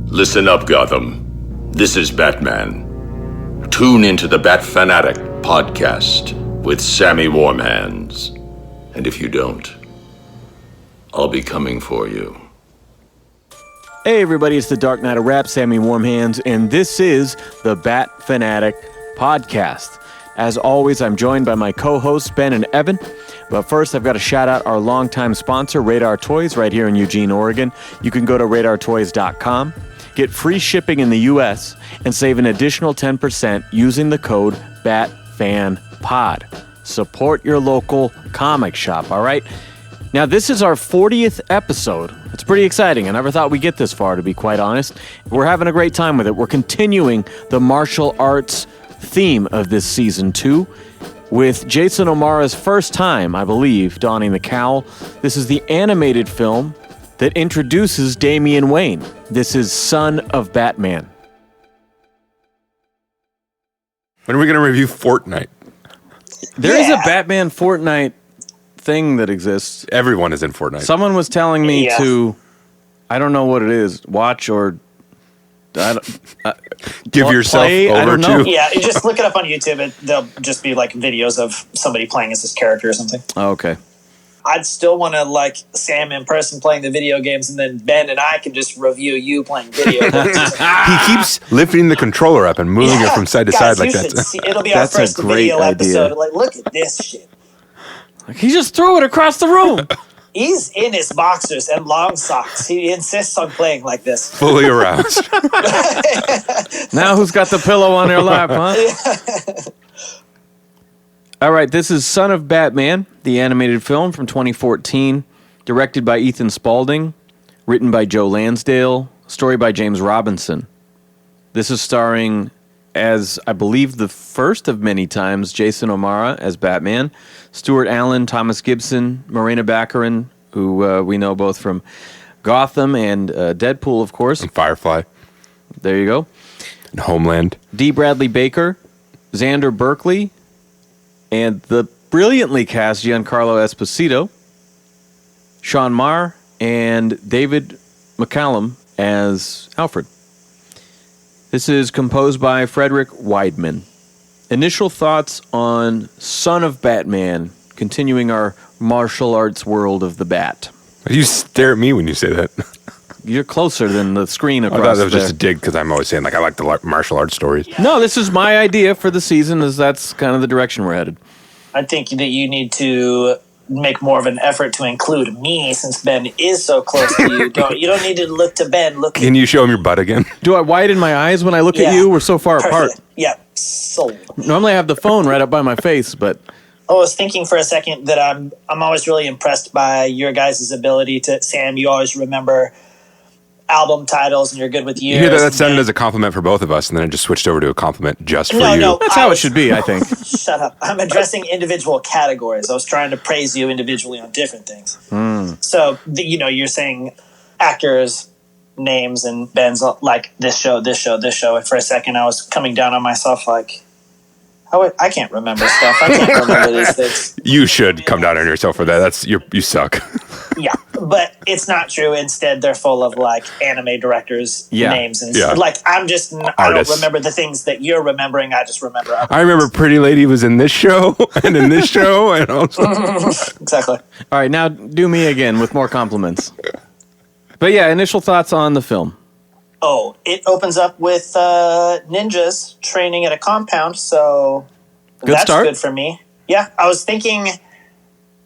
Listen up, Gotham. This is Batman. Tune into the Bat Fan Addict podcast with Sammy Warm Hands. And if you don't, I'll be coming for you. Hey everybody, it's the Dark Knight of Rap, Sammy Warm Hands, and this is the Bat Fan Addict podcast. As always, I'm joined by my co-hosts, Ben and Evan. But first, I've got to shout out our longtime sponsor, Radar Toys, right here in Eugene, Oregon. You can go to radartoys.com, get free shipping in the U.S., and save an additional 10% using the code BATFANPOD. Support your local comic shop, all right? Now, this is our 40th episode. It's pretty exciting. I never thought we'd get this far, to be quite honest. We're having a great time with it. We're continuing the martial arts theme of this season 2 with Jason O'Mara's first time, I believe, donning the cowl. This is the animated film that introduces Damian Wayne. This is Son of Batman. When are we going to review Fortnite? There is a Batman Fortnite thing that exists. Everyone is in Fortnite. Someone was telling me to, I don't know what it is, watch or give yourself play, over I don't know. to. Yeah, you just look it up on YouTube. There'll just be like videos of somebody playing as this character or something. Oh, okay. I'd still want to like Sam in person playing the video games, and then Ben and I can just review you playing video games. He keeps lifting the controller up and moving it from side to side like that. It'll be That's our a first great video idea. episode. Like, look at this shit. He just threw it across the room. He's in his boxers and long socks. He insists on playing like this. Fully aroused. Now who's got the pillow on their lap, huh? All right, this is Son of Batman, the animated film from 2014, directed by Ethan Spalding, written by Joe Lansdale, story by James Robinson. This is starring, as I believe the first of many times, Jason O'Mara as Batman, Stuart Allen, Thomas Gibson, Morena Baccarin, who we know both from Gotham and Deadpool, of course. And Firefly. There you go. And Homeland. D. Bradley Baker, Xander Berkeley, and the brilliantly cast Giancarlo Esposito, Sean Marr, and David McCallum as Alfred. This is composed by Frederick Weidman. Initial thoughts on Son of Batman, continuing our martial arts world of the Bat. You stare at me when you say that. You're closer than the screen I across thought that was there. just a dig because I'm always saying, like, I like the martial arts stories. No, this is my idea for the season, as that's kind of the direction we're headed. I think that you need to make more of an effort to include me, since Ben is so close to you. You don't need to look to Ben. Look. Can you show him your butt again? Do I widen my eyes when I look at you? We're so far apart. Yeah, sold. Normally I have the phone right up by my face, but I was thinking for a second that I'm always really impressed by your guys' ability to, Sam, you always remember album titles and you're good with years. You hear that sounded as a compliment for both of us, and then it just switched over to a compliment just for you. No, that's how it should be, I think. Shut up. I'm addressing individual categories. I was trying to praise you individually on different things. So, you're saying actors, names, and Ben's like this show. And for a second, I was coming down on myself like, I can't remember stuff. I can't remember these things. You should come down on yourself for that. You suck. Yeah, but it's not true. Instead, they're full of like anime directors' names and like I don't remember the things that you're remembering. I just remember. I remember Pretty Lady was in this show and in this show and also. Exactly. All right, now do me again with more compliments. But yeah, initial thoughts on the film. Oh, it opens up with ninjas training at a compound, so that's start. Good for me. Yeah, I was thinking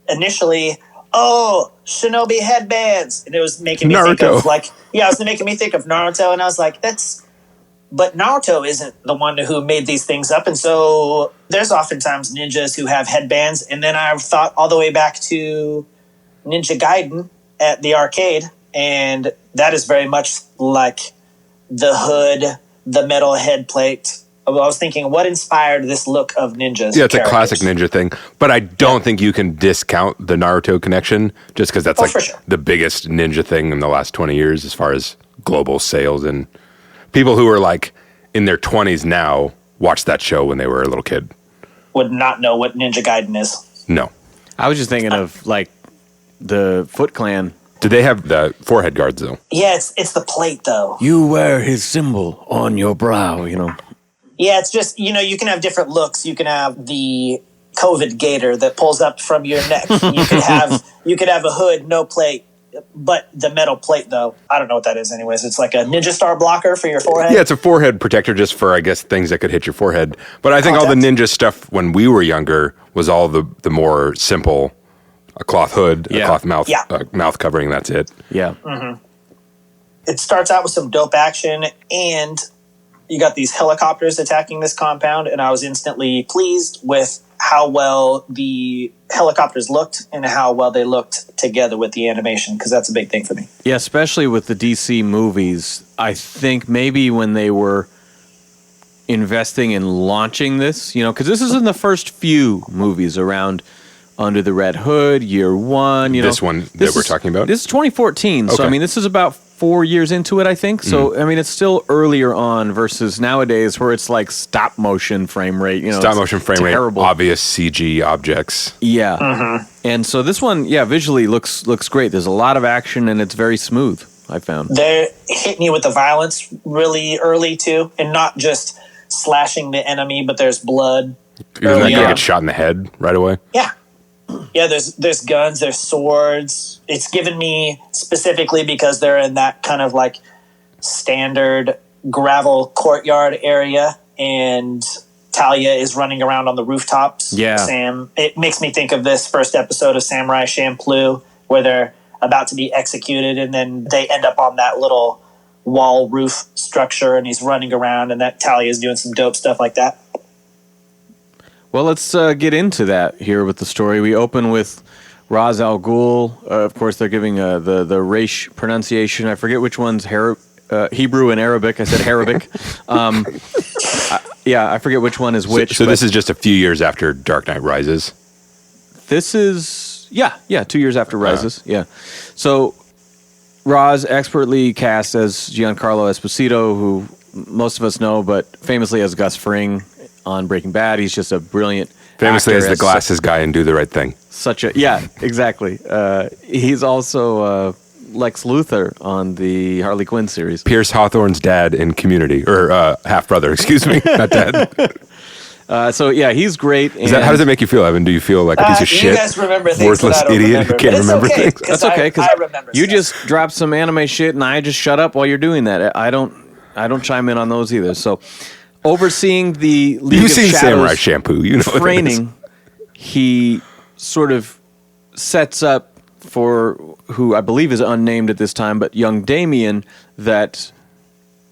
initially, shinobi headbands, and it was making me think of making me think of Naruto, and I was like, but Naruto isn't the one who made these things up, and so there's oftentimes ninjas who have headbands, and then I've thought all the way back to Ninja Gaiden at the arcade, and that is very much like the hood, the metal head plate. I was thinking, what inspired this look of ninjas? Yeah, it's a classic ninja thing. But I don't think you can discount the Naruto connection just because that's the biggest ninja thing in the last 20 years as far as global sales. And people who are like in their 20s now watched that show when they were a little kid. Would not know what Ninja Gaiden is. No. I was just thinking of like the Foot Clan Do they have the forehead guards, though? Yeah, it's the plate, though. You wear his symbol on your brow, you know. Yeah, it's just, you can have different looks. You can have the COVID gator that pulls up from your neck. You could have a hood, no plate, but the metal plate, though, I don't know what that is anyways. It's like a Ninja Star blocker for your forehead. Yeah, it's a forehead protector just for, I guess, things that could hit your forehead. But I think all the ninja stuff when we were younger was all the more simple, a cloth hood, a cloth mouth covering, that's it. Yeah. Mm-hmm. It starts out with some dope action, and you got these helicopters attacking this compound, and I was instantly pleased with how well the helicopters looked and how well they looked together with the animation, because that's a big thing for me. Yeah, especially with the DC movies. I think maybe when they were investing in launching this, because this is in the first few movies around Under the Red Hood, Year One. This one that we're talking about? This is 2014, so I mean, this is about 4 years into it, I think. So, I mean, it's still earlier on versus nowadays where it's like stop motion frame rate. Stop motion frame terrible. Rate, obvious CG objects. Yeah. Mm-hmm. And so this one, visually looks great. There's a lot of action and it's very smooth, I found. They're hitting you with the violence really early, too, and not just slashing the enemy, but there's blood. You're not going to get shot in the head right away? Yeah. Yeah, there's guns, there's swords. It's given me, specifically because they're in that kind of like standard gravel courtyard area, and Talia is running around on the rooftops. Yeah. It makes me think of this first episode of Samurai Champloo, where they're about to be executed, and then they end up on that little wall roof structure, and he's running around, and that Talia is doing some dope stuff like that. Well, let's get into that here with the story. We open with Ra's al Ghul. Of course, they're giving the race pronunciation. I forget which one's Hebrew and Arabic. I said Arabic. I forget which one is which. So this is just a few years after Dark Knight Rises? This is, 2 years after Rises. Yeah. So Ra's expertly cast as Giancarlo Esposito, who most of us know, but famously as Gus Fring on Breaking Bad. He's just a brilliant famously actor, as the glasses guy in Do the Right Thing. Exactly. He's also Lex Luthor on the Harley Quinn series. Pierce Hawthorne's dad in Community, or half brother, excuse me, not dad. He's great. How does it make you feel, Evan? Do you feel like a piece of shit? You guys remember things worthless idiot who can't remember things? That's okay, because you stuff. just dropped some anime shit, and I just shut up while you're doing that. I don't chime in on those either. So, overseeing the League of Shadows Samurai Shampoo, you know training, he sort of sets up for who I believe is unnamed at this time, but young Damian, that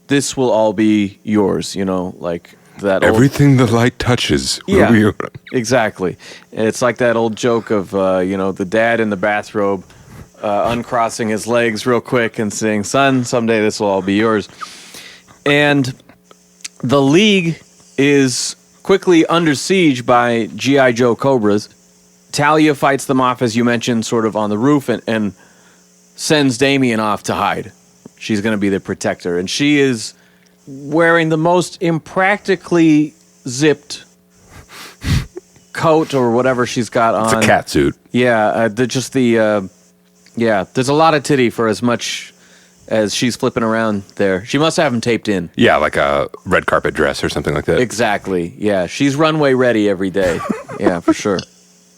this will all be yours. Like that. Everything the light touches. Yeah, exactly. It's like that old joke of the dad in the bathrobe uncrossing his legs real quick and saying, "Son, someday this will all be yours." And the League is quickly under siege by G.I. Joe Cobras. Talia fights them off, as you mentioned, sort of on the roof, and sends Damian off to hide. She's going to be the protector. And she is wearing the most impractically zipped coat or whatever she's got on. It's a cat suit. Yeah, there's a lot of titty for as much as she's flipping around there. She must have them taped in. Yeah, like a red carpet dress or something like that. Exactly. Yeah, she's runway ready every day. Yeah, for sure.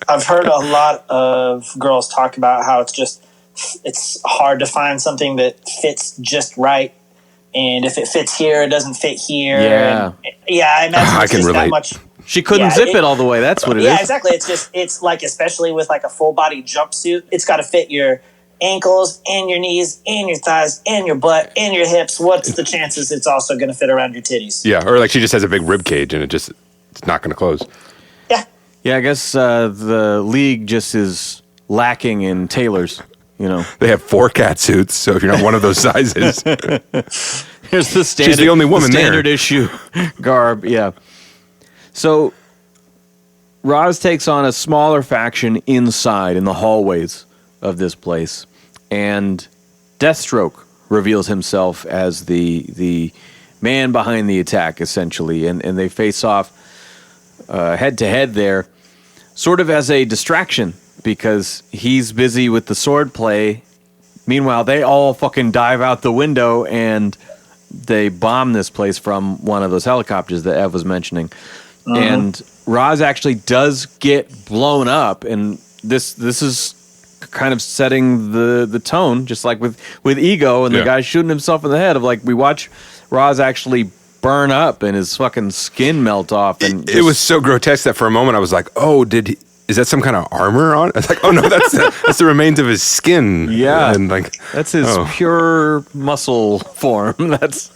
I've heard a lot of girls talk about how it's hard to find something that fits just right. And if it fits here, it doesn't fit here. Yeah. I imagine I it's can just relate. that much. She couldn't zip it all the way. That's what it is. Yeah, exactly. It's like, especially with like a full body jumpsuit, it's got to fit your ankles and your knees and your thighs and your butt and your hips. What's the chances it's also going to fit around your titties? Yeah, or like she just has a big rib cage and it's not going to close. Yeah. Yeah, I guess the League just is lacking in tailors. They have 4 cat suits, so if you're not one of those sizes, here's the standard. She's the only woman standard there. issue garb. Yeah. So Ra's takes on a smaller faction inside in the hallways of this place, and Deathstroke reveals himself as the man behind the attack, essentially, and they face off head to head there, sort of as a distraction, because he's busy with the sword play. Meanwhile, they all fucking dive out the window and they bomb this place from one of those helicopters that Ev was mentioning. And Roz actually does get blown up, and this is kind of setting the tone, just like with Ego and the guy shooting himself in the head. Of like, we watch Roz actually burn up and his fucking skin melt off, and it was so grotesque that for a moment I was like, "Oh, is that some kind of armor on?" I was like, "Oh no, that's the remains of his skin." Yeah, and like that's his pure muscle form. That's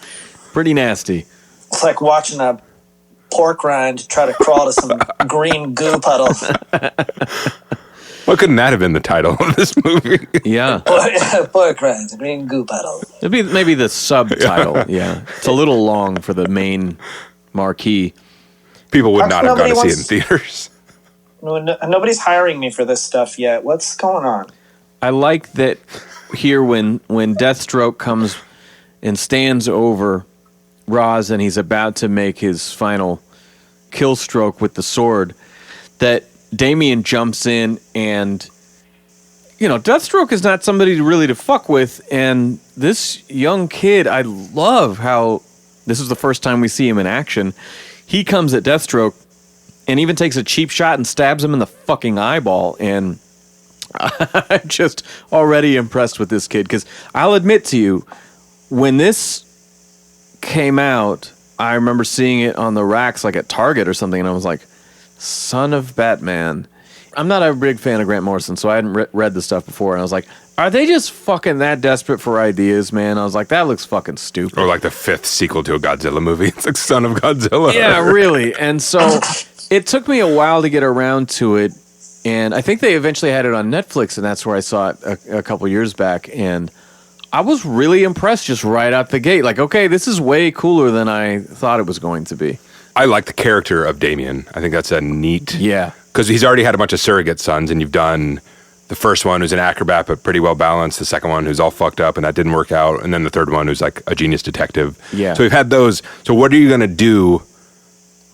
pretty nasty. It's like watching a pork rind try to crawl to some green goo puddle. Why couldn't that have been the title of this movie? Yeah, pork rinds, green goo puddle. It'd be maybe the subtitle. Yeah, it's a little long for the main marquee. People would not have gone to see it in theaters. Nobody's hiring me for this stuff yet. What's going on? I like that here when Deathstroke comes and stands over Roz and he's about to make his final kill stroke with the sword, that Damian jumps in, and Deathstroke is not somebody really to fuck with, and this young kid, I love how this is the first time we see him in action. He comes at Deathstroke and even takes a cheap shot and stabs him in the fucking eyeball, and I'm just already impressed with this kid, because I'll admit to you, when this came out, I remember seeing it on the racks like at Target or something, and I was like, Son of Batman. I'm not a big fan of Grant Morrison, so I hadn't read the stuff before, and I was like, are they just fucking that desperate for ideas, man? I was like, that looks fucking stupid. Or like the 5th sequel to a Godzilla movie. It's like Son of Godzilla. Yeah, really. And so it took me a while to get around to it, and I think they eventually had it on Netflix, and that's where I saw it a couple years back, and I was really impressed just right out the gate. Like, okay, this is way cooler than I thought it was going to be. I like the character of Damian. I think that's a neat... Yeah. Because he's already had a bunch of surrogate sons, and you've done the first one who's an acrobat but pretty well balanced, the second one who's all fucked up and that didn't work out, and then the third one who's like a genius detective. Yeah. So we've had those. So what are you going to do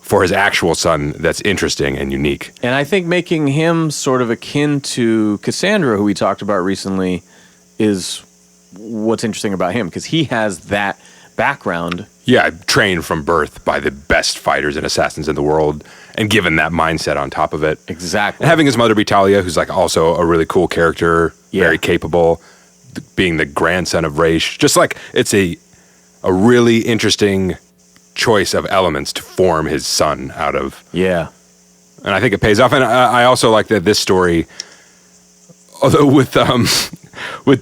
for his actual son that's interesting and unique? And I think making him sort of akin to Cassandra, who we talked about recently, is what's interesting about him, because he has that background. Yeah, trained from birth by the best fighters and assassins in the world, and given that mindset on top of it. Exactly. And having his mother be Talia, who's like also a really cool character, very capable, being the grandson of Raish. Just like it's a really interesting choice of elements to form his son out of. Yeah. And I think it pays off. And I also like that this story, although with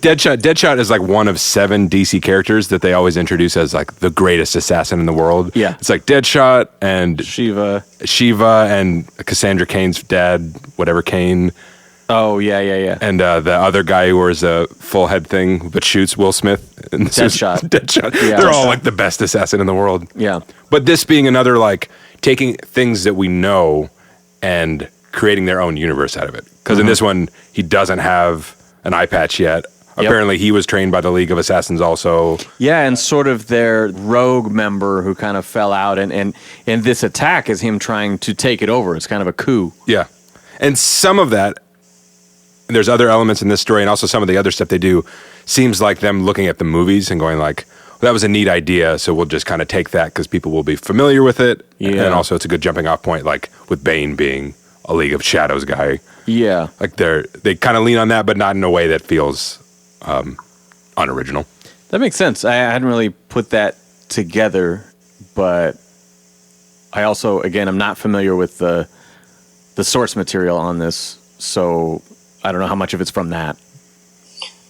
Deadshot is like one of 7 DC characters that they always introduce as like the greatest assassin in the world. Yeah. It's like Deadshot and Shiva and Cassandra Cain's dad, whatever Cain. Oh, yeah. And the other guy who wears a full head thing but shoots Will Smith. Deadshot. Deadshot. Yeah. They're all like the best assassin in the world. Yeah. But this being another like taking things that we know and creating their own universe out of it. Because in this one, he doesn't have an eye patch yet. Yep. Apparently he was trained by the League of Assassins also. Yeah, and sort of their rogue member who kind of fell out, and this attack is him trying to take it over. It's kind of a coup. Yeah. And some of that, there's other elements in this story, and also some of the other stuff they do, seems like them looking at the movies and going like, well, that was a neat idea, so we'll just kind of take that because people will be familiar with it. Yeah. And also it's a good jumping off point, like with Bane being a League of Shadows guy. Yeah. Like they kind of lean on that, but not in a way that feels unoriginal. That makes sense. I hadn't really put that together, but I also, again, I'm not familiar with the source material on this, so I don't know how much of it's from that.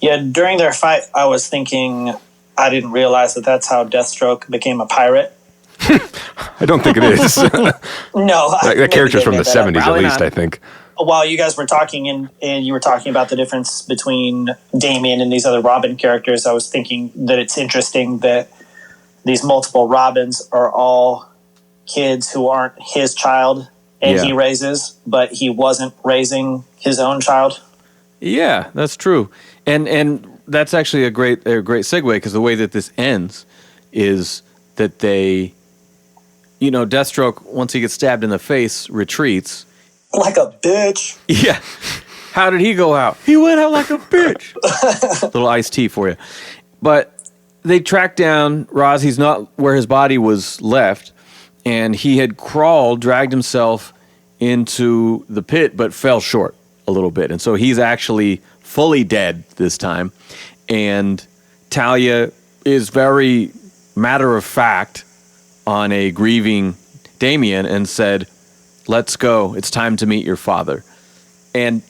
Yeah, during their fight, I was thinking, I didn't realize that that's how Deathstroke became a pirate. I don't think it is. No. That character's from the 70s at least, not. I think. While you guys were talking and you were talking about the difference between Damian and these other Robin characters, I was thinking that it's interesting that these multiple Robins are all kids who aren't his child and he raises, but he wasn't raising his own child. Yeah, that's true. And that's actually a great segue, because the way that this ends is that they, Deathstroke, once he gets stabbed in the face, retreats. Like a bitch. Yeah. How did he go out? He went out like a bitch. Little iced tea for you. But they tracked down Roz. He's not where his body was left, and he had dragged himself into the pit, but fell short a little bit. And so he's actually fully dead this time. And Talia is very matter of fact on a grieving Damian and said, let's go. It's time to meet your father. And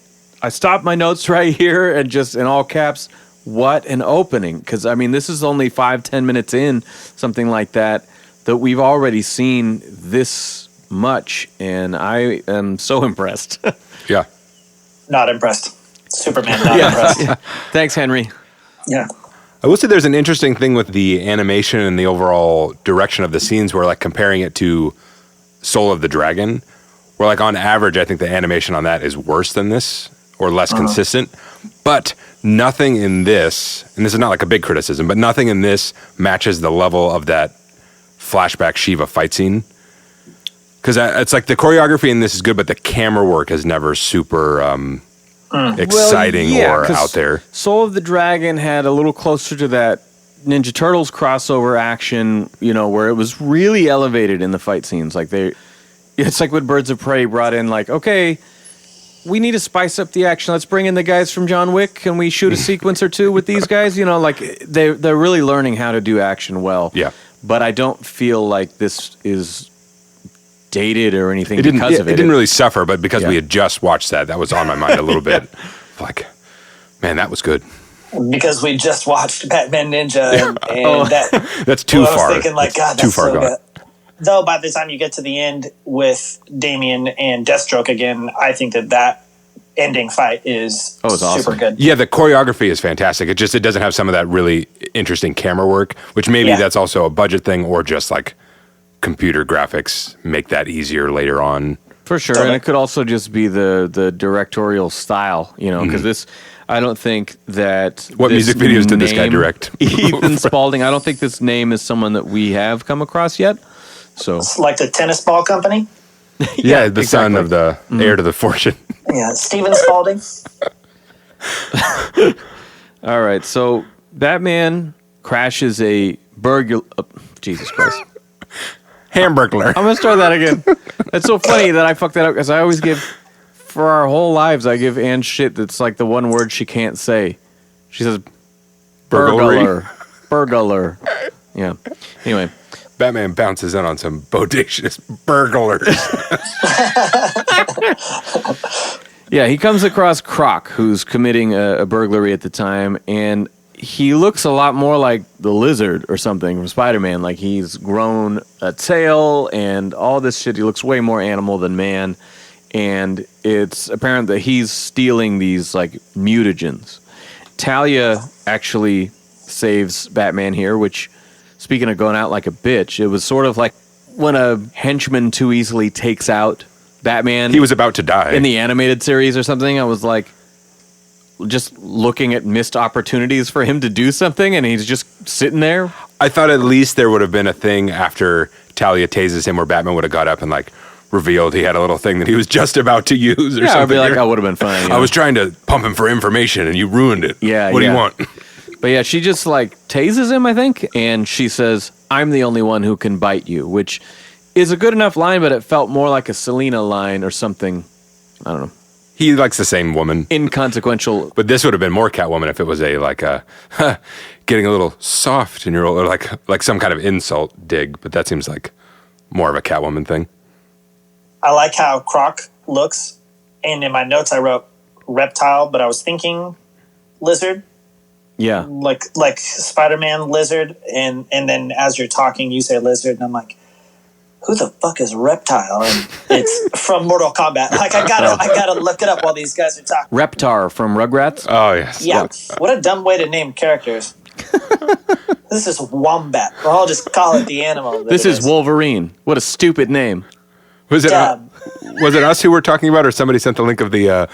I stopped my notes right here and just in all caps, what an opening. Because, I mean, this is only 5-10 minutes in, something like that we've already seen this much. And I am so impressed. Yeah. Not impressed. Superman, not impressed. Yeah. Thanks, Henry. Yeah. I will say there's an interesting thing with the animation and the overall direction of the scenes where, like, comparing it to Soul of the Dragon, where, like, on average, I think the animation on that is worse than this or less consistent. But nothing in this, and this is not like a big criticism, but nothing in this matches the level of that flashback Shiva fight scene. Because it's like the choreography in this is good, but the camera work is never super exciting or out there. Soul of the Dragon had a little closer to that Ninja Turtles crossover action, you know, where it was really elevated in the fight scenes. Like it's like when Birds of Prey brought in, like, okay, we need to spice up the action. Let's bring in the guys from John Wick. Can we shoot a sequence or two with these guys? You know, like they're really learning how to do action well. Yeah. But I don't feel like this is dated or anything It didn't, because of it. It didn't really suffer, but because we had just watched that was on my mind a little bit. Like, man, that was good. Because we just watched Batman Ninja, and that's too far. I was thinking, like, God, that's too far so gone. good. Though by the time you get to the end with Damian and Deathstroke again, I think that ending fight is it's super awesome. good. Yeah, the choreography is fantastic. It doesn't have some of that really interesting camera work, which maybe that's also a budget thing or just like computer graphics make that easier later on. For sure, and it could also just be the directorial style, you know, because this, I don't think that... What music videos did this guy direct? Ethan Spalding, I don't think this name is someone that we have come across yet. So It's like the tennis ball company. Yeah, the son of the heir to the fortune. Yeah, Steven Spalding. All right, so Batman crashes a burglar... Jesus Christ. Hamburglar. I'm going to start that again. It's so funny that I fucked that up because I always give... For our whole lives, I give Ann shit that's like the one word she can't say. She says Burglary. Burglar. Yeah. Anyway. Batman bounces in on some bodacious burglars. Yeah, he comes across Croc, who's committing a burglary at the time, and he looks a lot more like the Lizard or something from Spider-Man. Like, he's grown a tail and all this shit. He looks way more animal than man, and it's apparent that he's stealing these, like, mutagens. Talia actually saves Batman here, which, speaking of going out like a bitch, it was sort of like when a henchman too easily takes out Batman. He was about to die. In the animated series or something, I was like just looking at missed opportunities for him to do something, and he's just sitting there. I thought at least there would have been a thing after Talia tases him where Batman would have got up and like revealed he had a little thing that he was just about to use or something. I'd be like, I would have been fine. You know? I was trying to pump him for information and you ruined it. Yeah. What do you want? But yeah, she just like tases him, I think, and she says, "I'm the only one who can bite you," which is a good enough line, but it felt more like a Selena line or something. I don't know. He likes the same woman. Inconsequential. But this would have been more Catwoman if it was a like a getting a little soft in your or like some kind of insult dig. But that seems like more of a Catwoman thing. I like how Croc looks, and in my notes I wrote reptile, but I was thinking lizard. Yeah. Like Spider-Man lizard, and then as you're talking you say lizard, and I'm like, who the fuck is Reptile? And it's from Mortal Kombat. Like I gotta look it up while these guys are talking. Reptar from Rugrats. Oh yes. Yeah. What a dumb way to name characters. This is Wombat. Or I'll just call it the animal. This is Wolverine. What a stupid name. Was it us who were talking about, or somebody sent the link of the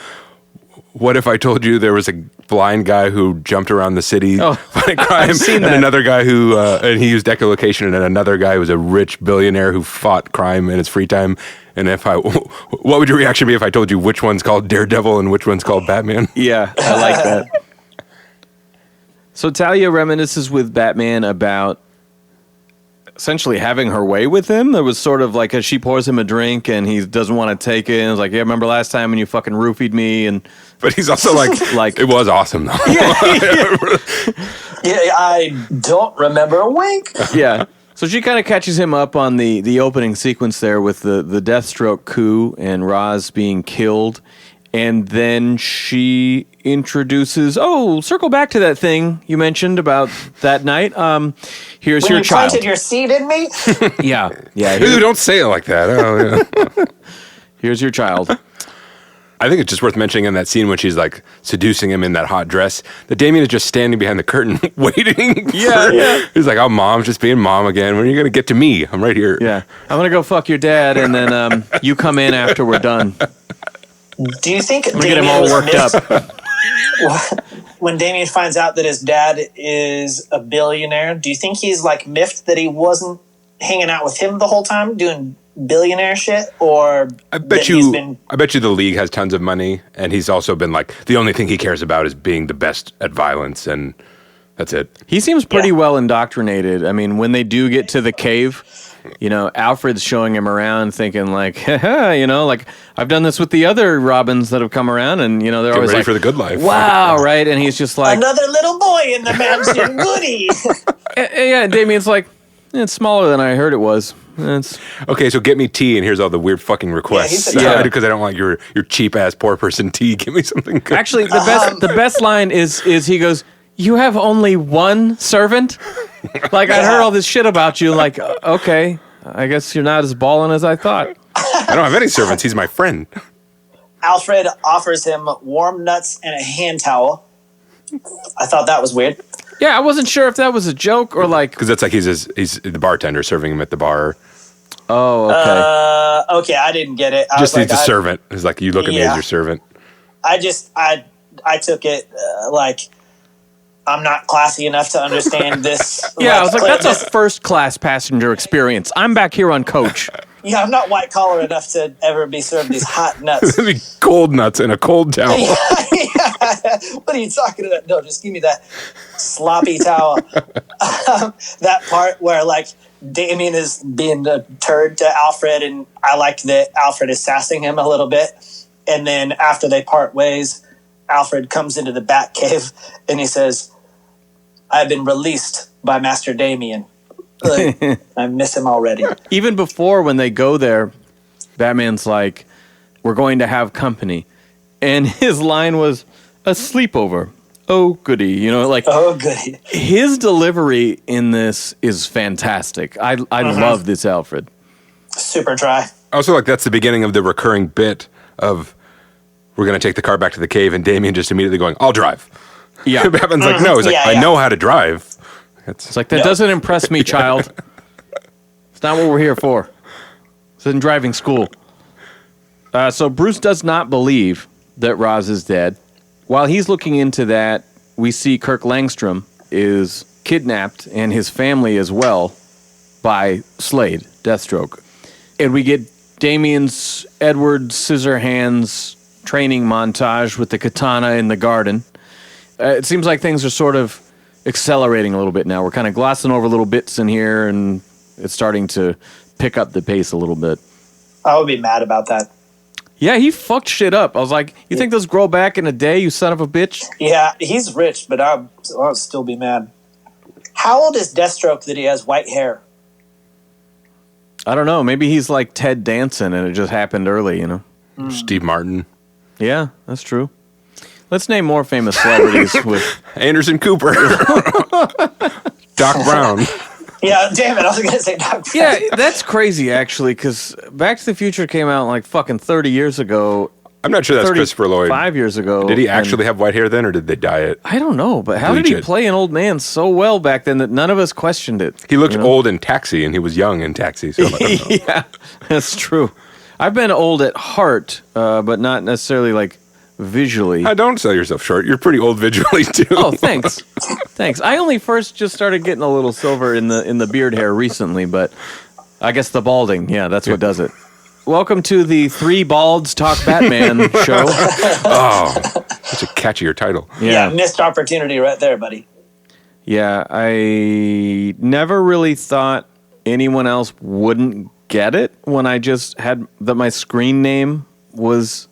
What if I told you there was a blind guy who jumped around the city fighting crime, and another guy who and he used echolocation, and another guy who was a rich billionaire who fought crime in his free time? And what would your reaction be if I told you which one's called Daredevil and which one's called Batman? Yeah, I like that. So Talia reminisces with Batman about essentially having her way with him. There was sort of like as she pours him a drink and he doesn't want to take it. And it's like, yeah, remember last time when you fucking roofied me? But he's also like, it was awesome though. Yeah, I don't remember a wink. Yeah. So she kind of catches him up on the opening sequence there with the Deathstroke coup and Ra's being killed. And then she introduces, circle back to that thing you mentioned about that night. Here's when your you child. planted your seed in me? Yeah. Ooh, don't say it like that. Oh, yeah. Here's your child. I think it's just worth mentioning in that scene when she's like seducing him in that hot dress that Damian is just standing behind the curtain waiting. Yeah. He's like, mom's just being mom again. When are you going to get to me? I'm right here. Yeah. I'm going to go fuck your dad, and then you come in after we're done. Do you think Damian get him all worked up? When Damian finds out that his dad is a billionaire, do you think he's like miffed that he wasn't hanging out with him the whole time doing billionaire shit? Or I bet you the league has tons of money, and he's also been like the only thing he cares about is being the best at violence, and that's it. He seems pretty well indoctrinated. I mean, when they do get to the cave, Alfred's showing him around thinking like, like I've done this with the other Robins that have come around, and they're always ready like, for the good life. Wow, right? And he's just like another little boy in the mansion, goody. Yeah, and Damian's like, it's smaller than I heard it was. Okay, so get me tea, and here's all the weird fucking requests. Because I don't want your cheap ass poor person tea. Give me something good. Actually, the best line is he goes, "You have only one servant." Like I heard all this shit about you. Like, okay, I guess you're not as ballin' as I thought. I don't have any servants. He's my friend. Alfred offers him warm nuts and a hand towel. I thought that was weird. Yeah, I wasn't sure if that was a joke or like because that's like he's the bartender serving him at the bar. Oh, okay. Okay, I didn't get it. He's a servant. It's like you look at me as your servant. I took it like I'm not classy enough to understand this. Yeah, I was like, that's a first-class passenger experience. I'm back here on coach. Yeah, I'm not white-collar enough to ever be served these hot nuts. Cold nuts in a cold towel. Yeah. What are you talking about? No, just give me that sloppy towel. That part where, like, Damian is being a turd to Alfred, and I like that Alfred is sassing him a little bit. And then after they part ways, Alfred comes into the Batcave, and he says, I've been released by Master Damian. Like, I miss him already. Even before when they go there, Batman's like, we're going to have company. And his line was, a sleepover. Oh, goody. Oh, goody. His delivery in this is fantastic. I love this Alfred. Super dry. Also, like, that's the beginning of the recurring bit of we're going to take the car back to the cave, and Damian just immediately going, I'll drive. Yeah. Batman's like, no. He's like, I know how to drive. It's like, that doesn't impress me, child. It's not what we're here for. It's in driving school. So Bruce does not believe that Ra's is dead. While he's looking into that, we see Kirk Langstrom is kidnapped, and his family as well, by Slade, Deathstroke. And we get Damian's Edward Scissorhands training montage with the katana in the garden. It seems like things are sort of accelerating a little bit now. We're kind of glossing over little bits in here, and it's starting to pick up the pace a little bit. I would be mad about that. Yeah, he fucked shit up. I was like, you think those grow back in a day, you son of a bitch? Yeah, he's rich, but I'll still be mad. How old is Deathstroke that he has white hair? I don't know. Maybe he's like Ted Danson, and it just happened early, Steve Martin. Yeah, that's true. Let's name more famous celebrities with Anderson Cooper. Doc Brown. Yeah, damn it. I was going to say Doc Brown. Yeah, that's crazy, actually, because Back to the Future came out like fucking 30 years ago. I'm not sure that's Christopher Lloyd. 5 years ago. Did he actually have white hair then, or did they dye it? I don't know, but how did he play an old man so well back then that none of us questioned it? He looked old in Taxi, and he was young in Taxi. So yeah, that's true. I've been old at heart, but not necessarily like visually. Don't sell yourself short. You're pretty old visually too. Oh, thanks. Thanks. I only first just started getting a little silver in the beard hair recently, but I guess the balding, yeah, that's what does it. Welcome to the Three Balds Talk Batman show. Oh, such a catchier title. Yeah, missed opportunity right there, buddy. Yeah, I never really thought anyone else wouldn't get it when I just had that my screen name was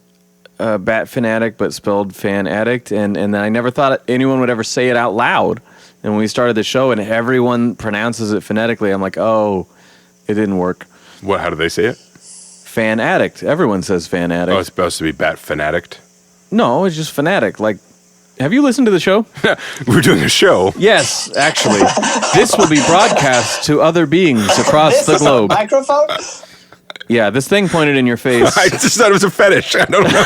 Bat Fan Addict, but spelled Fan Addict, and then I never thought anyone would ever say it out loud. And when we started the show and everyone pronounces it phonetically, I'm like, oh, it didn't work. What? How do they say it? Fan Addict. Everyone says Fan Addict. Oh, it's supposed to be Bat Fan Addict? No, it's just fanatic. Like, have you listened to the show? We're doing a show. Yes, actually. This will be broadcast to other beings across the globe. A microphone? Yeah, this thing pointed in your face. I just thought it was a fetish. I don't know.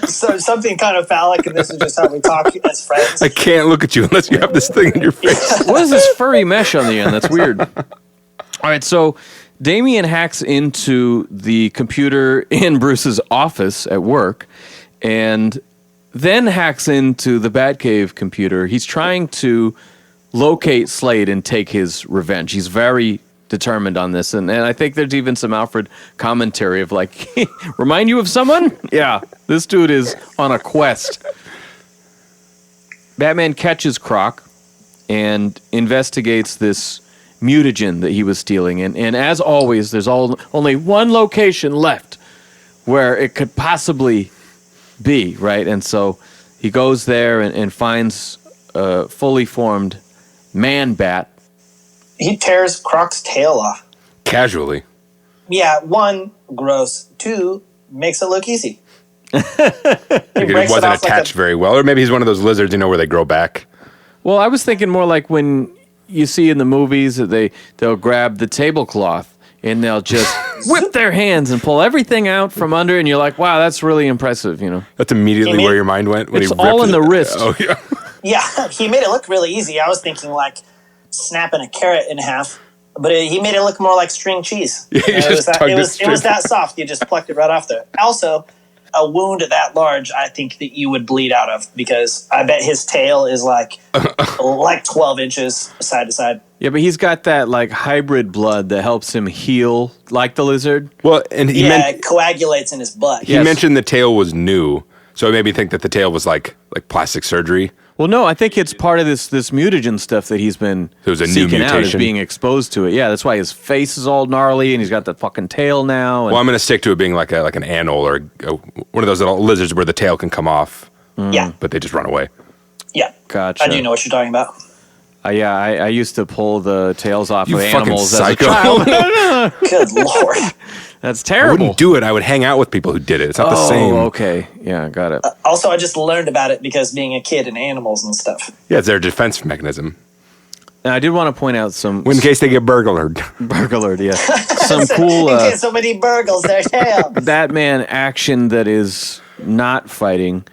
so something kind of phallic, and this is just how we talk as friends. I can't look at you unless you have this thing in your face. What is this furry mesh on the end? That's weird. All right, so Damian hacks into the computer in Bruce's office at work and then hacks into the Batcave computer. He's trying to locate Slade and take his revenge. He's very determined on this, and I think there's even some Alfred commentary of like, remind you of someone? Yeah, this dude is on a quest. Batman catches Croc and investigates this mutagen that he was stealing, and as always, there's only one location left where it could possibly be, right? And so he goes there and finds a fully formed man-bat. He tears Croc's tail off. Casually. Yeah, 1, gross. 2, makes it look easy. It wasn't attached very well. Or maybe he's one of those lizards, where they grow back. Well, I was thinking more like when you see in the movies that they'll grab the tablecloth and they'll just whip their hands and pull everything out from under, and you're like, wow, that's really impressive, That's immediately where your mind went when it's he ripped all in the wrist. Oh, yeah. Yeah, he made it look really easy. I was thinking like snapping a carrot in half, but he made it look more like string cheese. Yeah, it was that soft. You just plucked it right off there. Also, a wound that large, I think that you would bleed out of, because I bet his tail is like 12 inches side to side. Yeah, but he's got that like hybrid blood that helps him heal like the lizard. Well, and it coagulates in his butt. He mentioned the tail was new, so it made me think that the tail was like plastic surgery. Well, no, I think it's part of this mutagen stuff that he's been seeking out, is being exposed to it. Yeah, that's why his face is all gnarly and he's got the fucking tail now. Well, I'm going to stick to it being like an anole or one of those little lizards where the tail can come off. Yeah. But they just run away. Yeah. Gotcha. I do know what you're talking about. Yeah, I used to pull the tails off of animals as a child. Good Lord. That's terrible. I wouldn't do it. I would hang out with people who did it. It's not the same. Oh, okay. Yeah, got it. Also, I just learned about it because being a kid and animals and stuff. Yeah, it's their defense mechanism. Now, I did want to point out some... In case they get burglared. Burglared, yeah. Some cool... in case somebody burgles their tail. Batman action that is not fighting.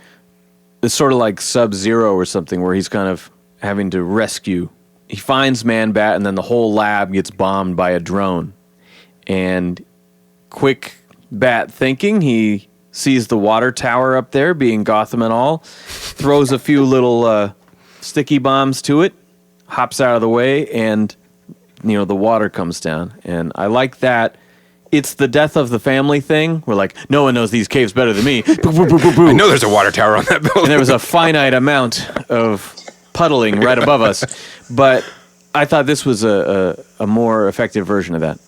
It's sort of like Sub-Zero or something, where he's kind of having to rescue. He finds Man-Bat, and then the whole lab gets bombed by a drone. And... quick bat thinking, he sees the water tower up there being Gotham and all, throws a few little sticky bombs to it, hops out of the way, and the water comes down. And I like that. It's the death of the family thing. We're like, no one knows these caves better than me. I know there's a water tower on that building. And there was a finite amount of puddling right above us. But I thought this was a more effective version of that.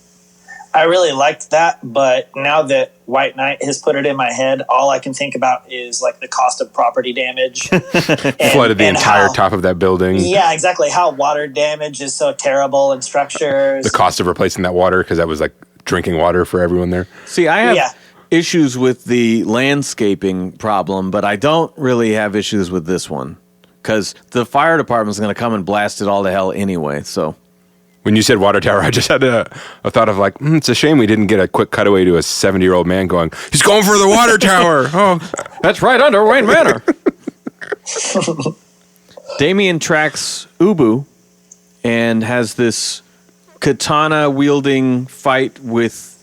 I really liked that, but now that White Knight has put it in my head, all I can think about is like the cost of property damage. Flooded the entire top of that building. Yeah, exactly. How water damage is so terrible in structures. The cost of replacing that water, because that was like drinking water for everyone there. See, I have issues with the landscaping problem, but I don't really have issues with this one, because the fire department's going to come and blast it all to hell anyway, so... When you said water tower, I just had a thought of like, it's a shame we didn't get a quick cutaway to a 70-year-old man going, he's going for the water tower. Oh, that's right under Wayne Manor. Damian tracks Ubu and has this katana-wielding fight with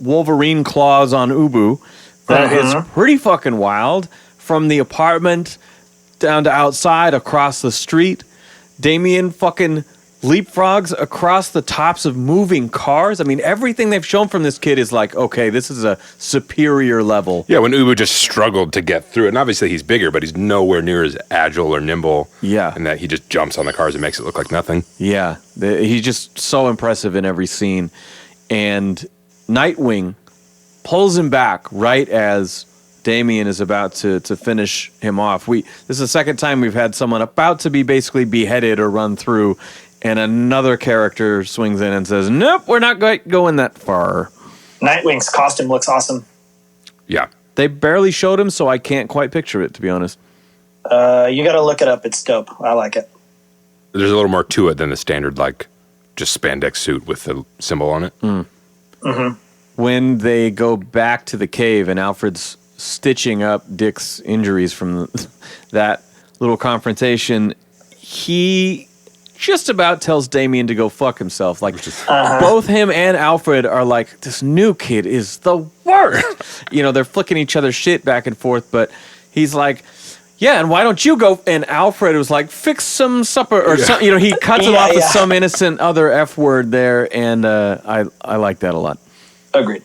Wolverine claws on Ubu That is pretty fucking wild. From the apartment down to outside, across the street, Damian fucking leapfrogs across the tops of moving cars. I mean, everything they've shown from this kid is like, okay, this is a superior level. Yeah, when Ubu just struggled to get through it. And obviously he's bigger, but he's nowhere near as agile or nimble. Yeah. And that he just jumps on the cars and makes it look like nothing. Yeah. He's just so impressive in every scene. And Nightwing pulls him back right as Damian is about to finish him off. This is the second time we've had someone about to be basically beheaded or run through, and another character swings in and says, nope, we're not going that far. Nightwing's costume looks awesome. Yeah. They barely showed him, so I can't quite picture it, to be honest. You got to look it up. It's dope. I like it. There's a little more to it than the standard, like, just spandex suit with the symbol on it. When they go back to the cave and Alfred's stitching up Dick's injuries from that little confrontation, he just about tells Damian to go fuck himself. Like, both him and Alfred are like, this new kid is the worst. They're flicking each other's shit back and forth, but he's like, yeah, and why don't you go? And Alfred was like, fix some supper or something. He cuts him off with some innocent other F word there, and I like that a lot. Agreed.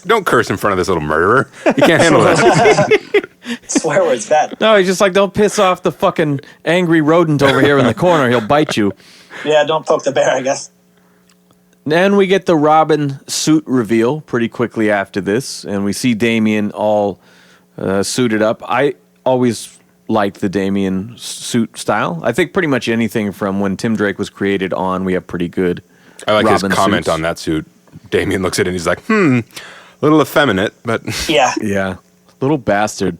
Don't curse in front of this little murderer. He can't handle that. Swear words bad. No, he's just like, don't piss off the fucking angry rodent over here in the corner. He'll bite you. Yeah, don't poke the bear, I guess. Then we get the Robin suit reveal pretty quickly after this, and we see Damian all suited up. I always liked the Damian suit style. I think pretty much anything from when Tim Drake was created on, we have pretty good I like Robin his comment suits. on that suit. Damian looks at it and he's like, a little effeminate, but... Yeah. Yeah. Little bastard.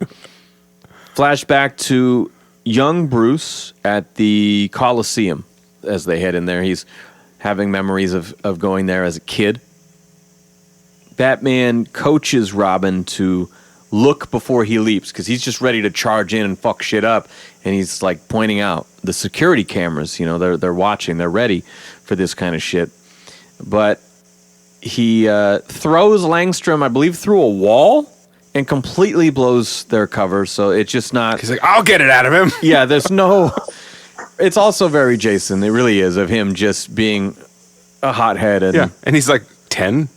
Flashback to young Bruce at the Coliseum as they head in there. He's having memories of going there as a kid. Batman coaches Robin to look before he leaps because he's just ready to charge in and fuck shit up. And he's like pointing out the security cameras. They're watching. They're ready for this kind of shit. But he throws Langstrom, I believe, through a wall and completely blows their cover. So it's just not... He's like, I'll get it out of him. Yeah, there's no... It's also very Jason. It really is, of him just being a hothead. And he's like 10.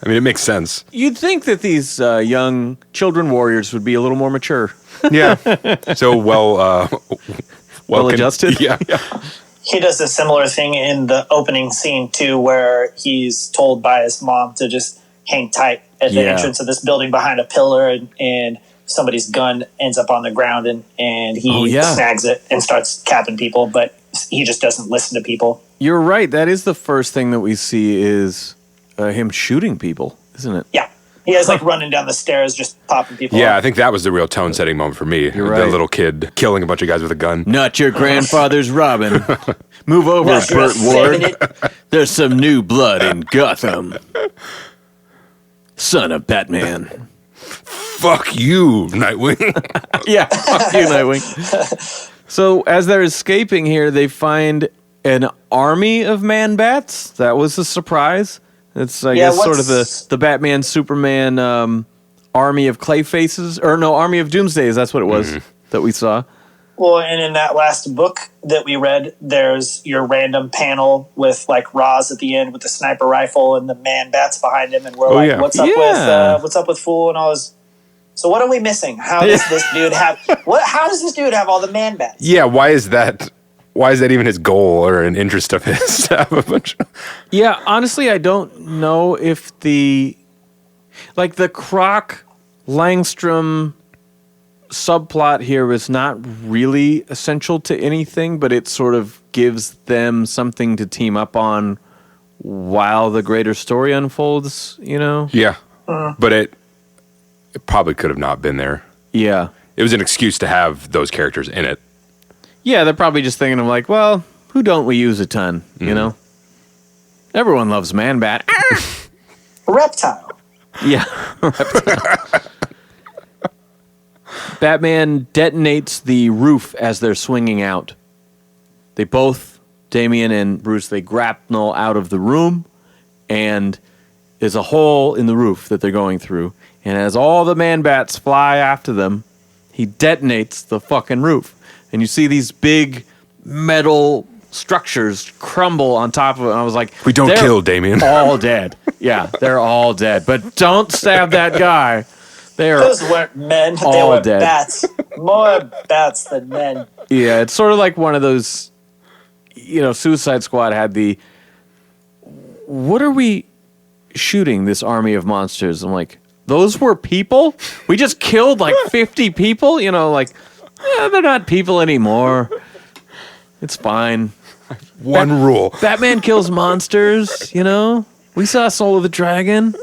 I mean, it makes sense. You'd think that these young children warriors would be a little more mature. Yeah. So well adjusted. Yeah. He does a similar thing in the opening scene, too, where he's told by his mom to just hang tight at the entrance of this building behind a pillar, and somebody's gun ends up on the ground, and he snags it and starts capping people, but he just doesn't listen to people. You're right. That is the first thing that we see is him shooting people, isn't it? Yeah. He has running down the stairs, just popping people Yeah, up. I think that was the real tone-setting moment for me. You're The right. little kid killing a bunch of guys with a gun. Not your grandfather's Robin. Move over, Not your Burt Ward. effeminate- There's some new blood in Gotham. Son of Batman. Fuck you, Nightwing. Yeah, fuck you, Nightwing. So as they're escaping here, they find an army of man-bats. That was a surprise. It's, I guess, sort of the Batman, Superman army of clay faces. Or no, army of Doomsdays. That's what it was that we saw. Well, and in that last book that we read, there's your random panel with Roz at the end with the sniper rifle and the man bats behind him, and we're what's up with Fool and all this. So what are we missing? How does this dude have how does this dude have all the man bats? Yeah, why is that even his goal or an interest of his to have a bunch of... Yeah, honestly, I don't know if the Croc Langstrom subplot here is not really essential to anything, but it sort of gives them something to team up on while the greater story unfolds, Yeah, but it probably could have not been there. Yeah. It was an excuse to have those characters in it. Yeah, they're probably just thinking of well, who don't we use a ton, you know? Everyone loves Man-Bat. Reptile. Yeah. Batman detonates the roof as they're swinging out. They both, Damian and Bruce, they grapnel out of the room, and there's a hole in the roof that they're going through. And as all the man-bats fly after them, he detonates the fucking roof. And you see these big metal structures crumble on top of it. And I was like, we don't kill Damian. All dead. Yeah, they're all dead. But don't stab that guy. Those weren't men. They were dead. Bats. More bats than men. Yeah, it's sort of like one of those, Suicide Squad had the, what are we shooting this army of monsters? I'm like, those were people? We just killed like 50 people? They're not people anymore. It's fine. One rule. Batman kills monsters, We saw Soul of the Dragon.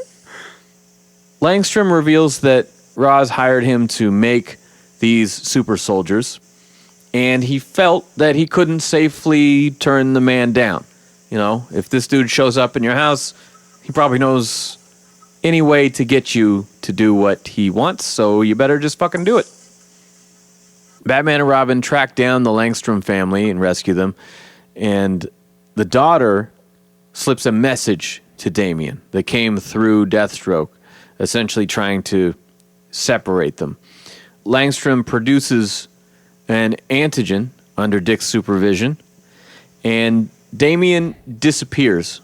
Langstrom reveals that Roz hired him to make these super soldiers, and he felt that he couldn't safely turn the man down. If this dude shows up in your house, he probably knows any way to get you to do what he wants, so you better just fucking do it. Batman and Robin track down the Langstrom family and rescue them, and the daughter slips a message to Damian that came through Deathstroke, essentially trying to separate them. Langstrom produces an antigen under Dick's supervision, and Damian disappears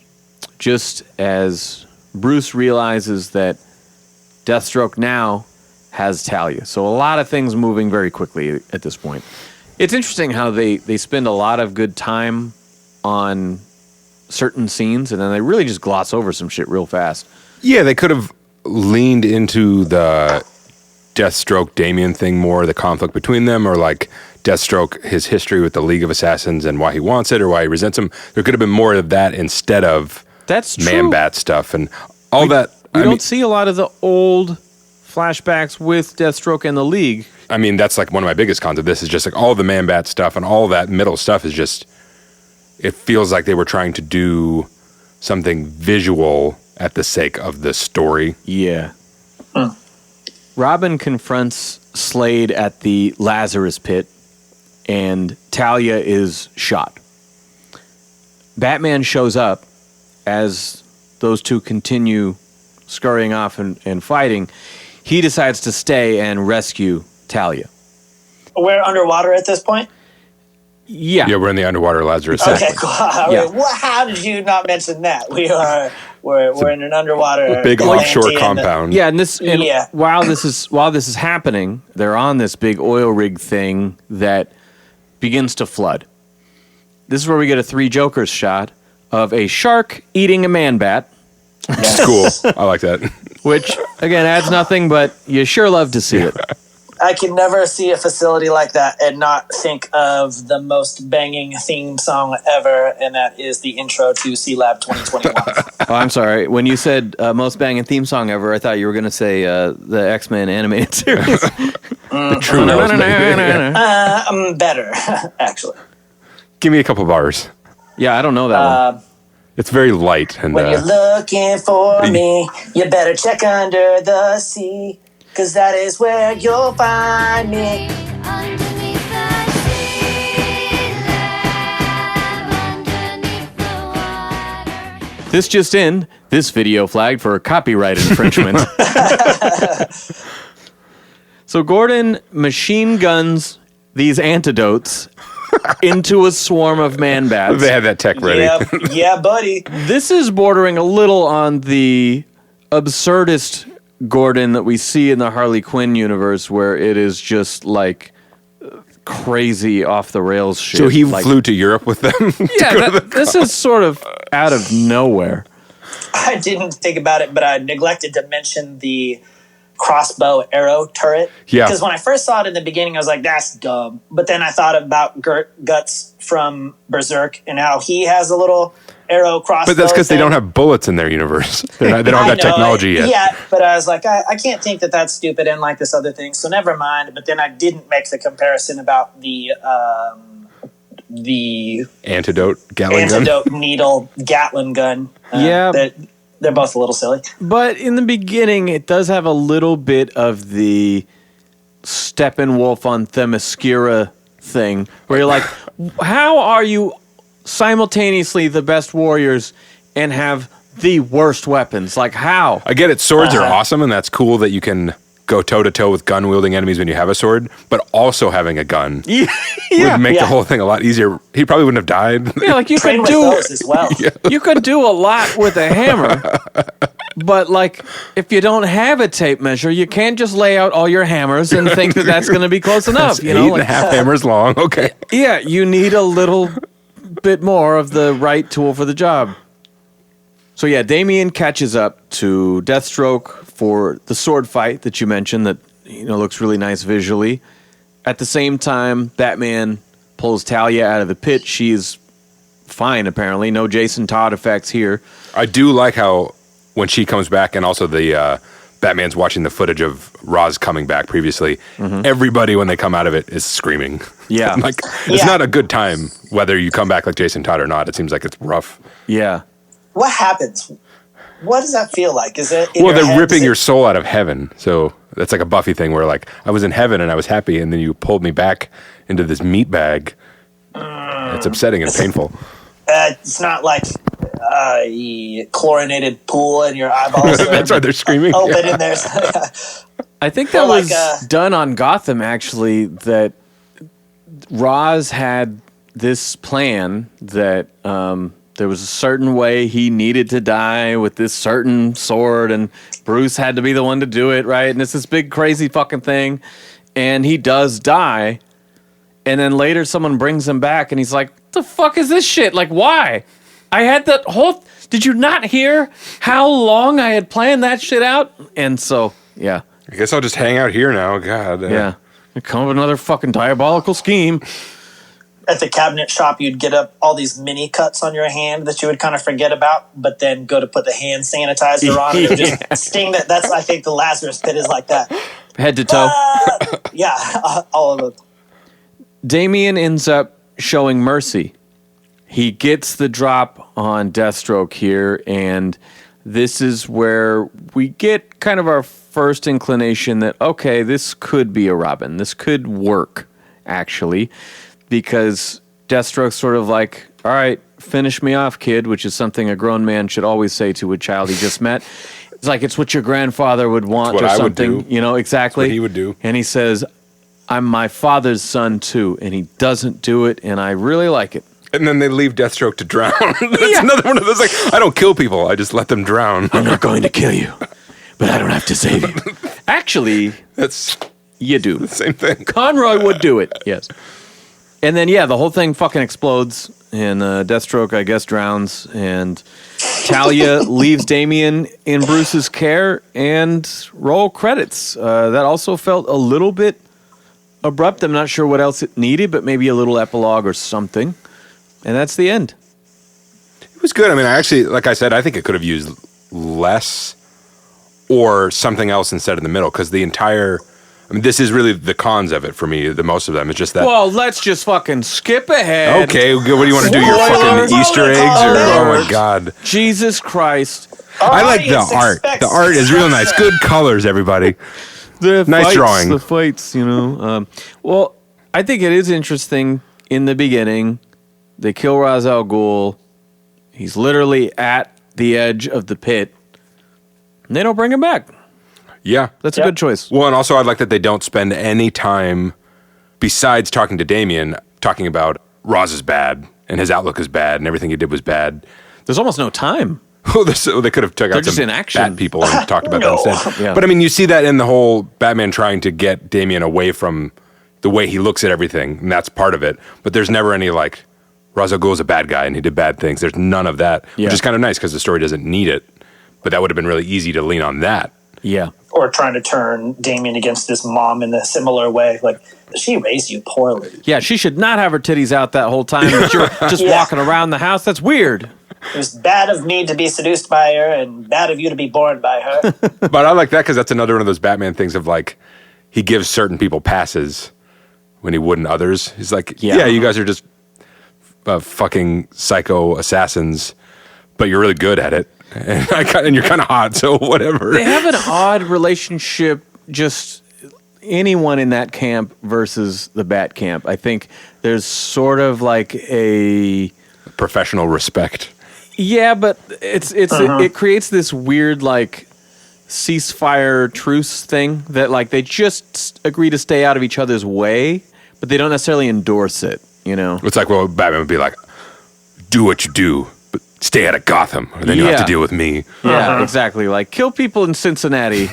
just as Bruce realizes that Deathstroke now has Talia. So a lot of things moving very quickly at this point. It's interesting how they spend a lot of good time on certain scenes, and then they really just gloss over some shit real fast. Yeah, they could have leaned into the Deathstroke Damian thing more, the conflict between them, or like Deathstroke, his history with the League of Assassins and why he wants it or why he resents him. There could have been more of that instead of Man-Bat stuff and all that. We don't see a lot of the old flashbacks with Deathstroke and the League. I mean, that's like one of my biggest cons of this is just like all the Man-Bat stuff and all that middle stuff is just, it feels like they were trying to do something visual at the sake of the story. Yeah. Robin confronts Slade at the Lazarus Pit, and Talia is shot. Batman shows up as those two continue scurrying off and fighting. He decides to stay and rescue Talia. We're underwater at this point? Yeah. Yeah, we're in the underwater Lazarus. Okay, cool. Yeah. Well, how did you not mention that? We're in an underwater big offshore compound. Yeah, and while this is happening, they're on this big oil rig thing that begins to flood. This is where we get a Three Jokers shot of a shark eating a man-bat. It's cool. I like that. Which, again, adds nothing, but you sure love to see it. I can never see a facility like that and not think of the most banging theme song ever, and that is the intro to C-Lab 2021. Oh, I'm sorry. When you said most banging theme song ever, I thought you were going to say the X-Men animated series. The true better, actually. Give me a couple bars. Yeah, I don't know that one. It's very light. And when you're looking for me, you better check under the sea. 'Cause that is where you'll find me. Underneath the sea, underneath the water. This just in, this video flagged for copyright infringement. So Gordon machine guns these antidotes into a swarm of man-bats. They had that tech ready. Yeah, buddy. This is bordering a little on the absurdist Gordon that we see in the Harley Quinn universe, where it is just like crazy off the rails shit. So he flew to Europe with them? Yeah, this is sort of out of nowhere. I didn't think about it, but I neglected to mention the crossbow arrow turret. Yeah. Because when I first saw it in the beginning, I was like, that's dumb. But then I thought about Guts from Berserk and how he has a little arrow crossbow. But that's because they don't have bullets in their universe. They don't have that technology yet. Yeah, but I was like, I can't think that that's stupid and like this other thing, so never mind. But then I didn't make the comparison about the antidote Gatling gun. Needle Gatling gun. Yeah. They're both a little silly. But in the beginning, it does have a little bit of the Steppenwolf on Themyscira thing, where you're like, how are you simultaneously the best warriors and have the worst weapons. Like, how? I get it. Swords are awesome, and that's cool that you can go toe-to-toe with gun-wielding enemies when you have a sword, but also having a gun would make the whole thing a lot easier. He probably wouldn't have died. Yeah, like you Train could with do those as well. you could do a lot with a hammer. But, like, if you don't have a tape measure, you can't just lay out all your hammers and think that that's going to be close enough. You know, 8.5 hammers long. Okay. Yeah, you need a little bit more of the right tool for the job. So, yeah, Damian catches up to Deathstroke for the sword fight that you mentioned that, you know, looks really nice visually. At the same time, Batman pulls Talia out of the pit. She's fine, apparently. No Jason Todd effects here. I do like how when she comes back, and also the Batman's watching the footage of Ra's coming back previously, everybody, when they come out of it, is screaming. Yeah. Like, it's not a good time, whether you come back like Jason Todd or not. It seems like it's rough. Yeah. What happens? What does that feel like? Is it? Well, they're ripping your soul out of heaven. So that's like a Buffy thing where, like, I was in heaven and I was happy, and then you pulled me back into this meat bag. It's upsetting and painful. It's not like a chlorinated pool in your eyeballs. That's why they're screaming. Open in there. I think that Or like, was done on Gotham, actually, that Ra's had this plan that there was a certain way he needed to die with this certain sword, and Bruce had to be the one to do it, right? And it's this big, crazy fucking thing. And he does die. And then later someone brings him back, and he's like, what the fuck is this shit? Like, why? I had that whole... Did you not hear how long I had planned that shit out? And so, yeah. I guess I'll just hang out here now. God. Yeah. Come up with another fucking diabolical scheme. At the cabinet shop, you'd get up all these mini cuts on your hand that you would kind of forget about, but then go to put the hand sanitizer on and it would just sting. That's, I think, the Lazarus pit is like that. Head to toe. Yeah, all of them. Damian ends up showing mercy. He gets the drop on Deathstroke here, and this is where we get kind of our first inclination that, okay, this could be a Robin. This could work, actually, because Deathstroke's sort of like, all right, finish me off, kid, which is something a grown man should always say to a child he just met. It's like, it's what your grandfather would want or something. Would do. You know, exactly. That's what he would do. And he says, I'm my father's son, too. And he doesn't do it, and I really like it. And then they leave Deathstroke to drown. That's another one of those, like, I don't kill people. I just let them drown. I'm not going to kill you, but I don't have to save you. Actually, That's you do. the same thing. Conroy would do it, yes. And then, yeah, the whole thing fucking explodes, and Deathstroke, I guess, drowns, and Talia leaves Damian in Bruce's care, and roll credits. That also felt a little bit abrupt. I'm not sure what else it needed, but maybe a little epilogue or something. And that's the end. It was good. I mean, I actually, like I said, I think it could have used less or something else instead in the middle, because the entire... I mean, this is really the cons of it for me, the most of them. It's just that... Well, let's just fucking skip ahead. Okay, what do you want to do? Your fucking Easter eggs? Or, oh, my God. Jesus Christ. I like the art. The art is real nice. Good colors, everybody. The Nice fights, drawing. The fights, you know. Well, I think it is interesting in the beginning. They kill Ra's al Ghul. He's literally at the edge of the pit. And they don't bring him back. Yeah. That's a good choice. Well, and also I'd like that they don't spend any time besides talking to Damian, talking about Ra's is bad and his outlook is bad and everything he did was bad. There's almost no time. They could have took They're out just some in action. Bat people and talked about that instead. Yeah. But I mean, you see that in the whole Batman trying to get Damian away from the way he looks at everything, and that's part of it. But there's never any like, Ra's al Ghul is a bad guy and he did bad things. There's none of that, which is kind of nice because the story doesn't need it. But that would have been really easy to lean on that. Yeah. Or trying to turn Damian against his mom in a similar way. Like, she raised you poorly. Yeah, she should not have her titties out that whole time. But you're just walking around the house. That's weird. It was bad of me to be seduced by her and bad of you to be born by her. But I like that because that's another one of those Batman things of like, he gives certain people passes when he wouldn't others. He's like, yeah you guys are just fucking psycho assassins, but you're really good at it. And you're kind of hot, so whatever. They have an odd relationship, just anyone in that camp versus the Bat camp. I think there's sort of like a... Professional respect. Yeah, but it creates this weird like ceasefire truce thing that like they just agree to stay out of each other's way, but they don't necessarily endorse it. You know, It's like, well, Batman would be like, do what you do, but stay out of Gotham, and then you have Yeah. to deal with me. yeah, exactly. Like kill people in Cincinnati,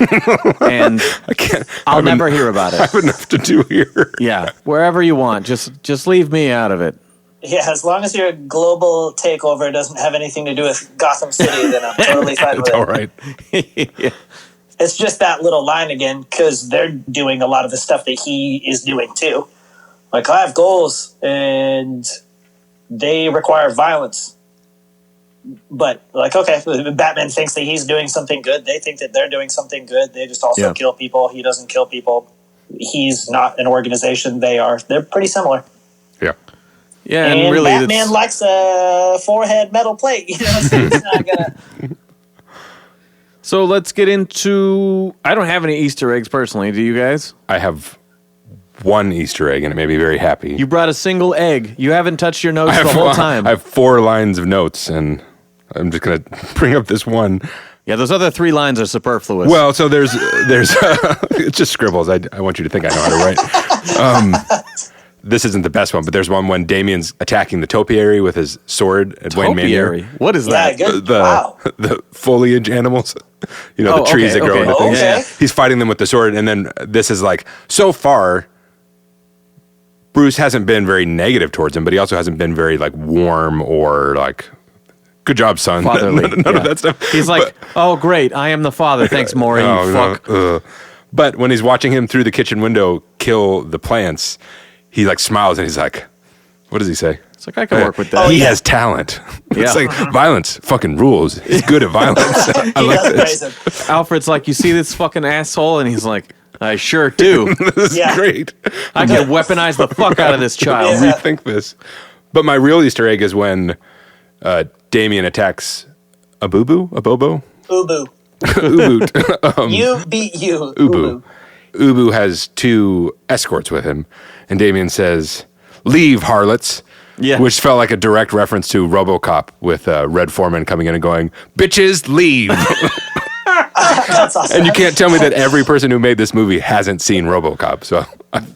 and I can't. I'll never hear about I it. have enough to do here. Yeah, wherever you want, just leave me out of it. Yeah, as long as your global takeover doesn't have anything to do with Gotham City, then I'm totally fine with It's it. all right. Yeah. It's just that little line again, because they're doing a lot of the stuff that he is doing too. Like, I have goals, and they require violence. But, like, okay, Batman thinks that he's doing something good. They think that they're doing something good. They just also Yeah. kill people. He doesn't kill people. He's not an organization. They are. They're pretty similar. Yeah. Yeah, And really, Batman likes a forehead metal plate. You know, so he's not gonna... So let's get into. I don't have any Easter eggs personally. Do you guys? I have one Easter egg, and it made me very happy. You brought a single egg. You haven't touched your notes the whole time. I have 4 lines of notes, and I'm just going to bring up this one. Yeah, those other 3 lines are superfluous. Well, so there's it's just scribbles. I want you to think I know how to write. This isn't the best one, but there's one when Damian's attacking the topiary with his sword at Wayne topiary. Manor. What is Yeah, that? good. The Wow. the foliage animals, the Oh, trees okay, that grow okay. into things. Okay. He's fighting them with the sword, and then this is like, so far, Bruce hasn't been very negative towards him, but he also hasn't been very like warm or like, good job, son. Fatherly. None of Yeah. that stuff. He's like, oh, great. I am the father. Thanks, Maury. You Oh, no, fuck. But when he's watching him through the kitchen window kill the plants, he like smiles and he's like, what does he say? It's like, I can work with that. He has talent. Yeah. It's like violence fucking rules. He's good at violence. I He like does this. praise him. Alfred's like, you see this fucking asshole? And he's like, I sure do. This is Yeah. great. I can weaponize the fuck out of this child. Yeah. Rethink this. But my real Easter egg is when Damian attacks a boo-boo, a bobo, Ubu. Ubu. You beat you. Ubu. Ubu has 2 escorts with him, and Damian says, "Leave, harlots." Yeah. Which felt like a direct reference to RoboCop with Red Foreman coming in and going, "Bitches, leave." That's awesome. And you can't tell me that every person who made this movie hasn't seen RoboCop. So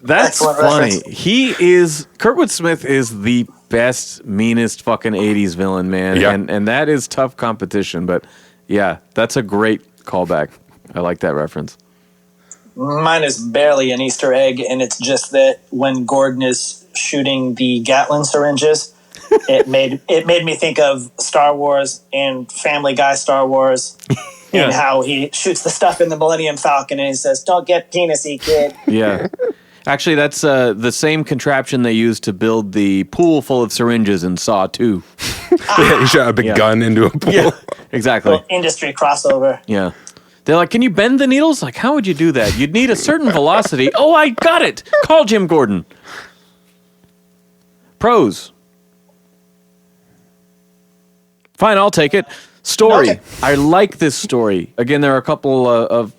That's Excellent funny. reference. Kurtwood Smith is the best, meanest fucking 80s villain, man. Yeah. And that is tough competition. But yeah, that's a great callback. I like that reference. Mine is barely an Easter egg, and it's just that when Gordon is shooting the Gatlin syringes, it made me think of Star Wars and Family Guy Star Wars, and how he shoots the stuff in the Millennium Falcon, and he says, "Don't get penisy, kid." Yeah. Actually, that's the same contraption they used to build the pool full of syringes in Saw 2. he shot a big Yeah. gun into a pool. Exactly. Little industry crossover. Yeah. They're like, can you bend the needles? Like, how would you do that? You'd need a certain velocity. Oh, I got it. Call Jim Gordon. Pros. Fine, I'll take it. Story. Okay. I like this story. Again, there are a couple of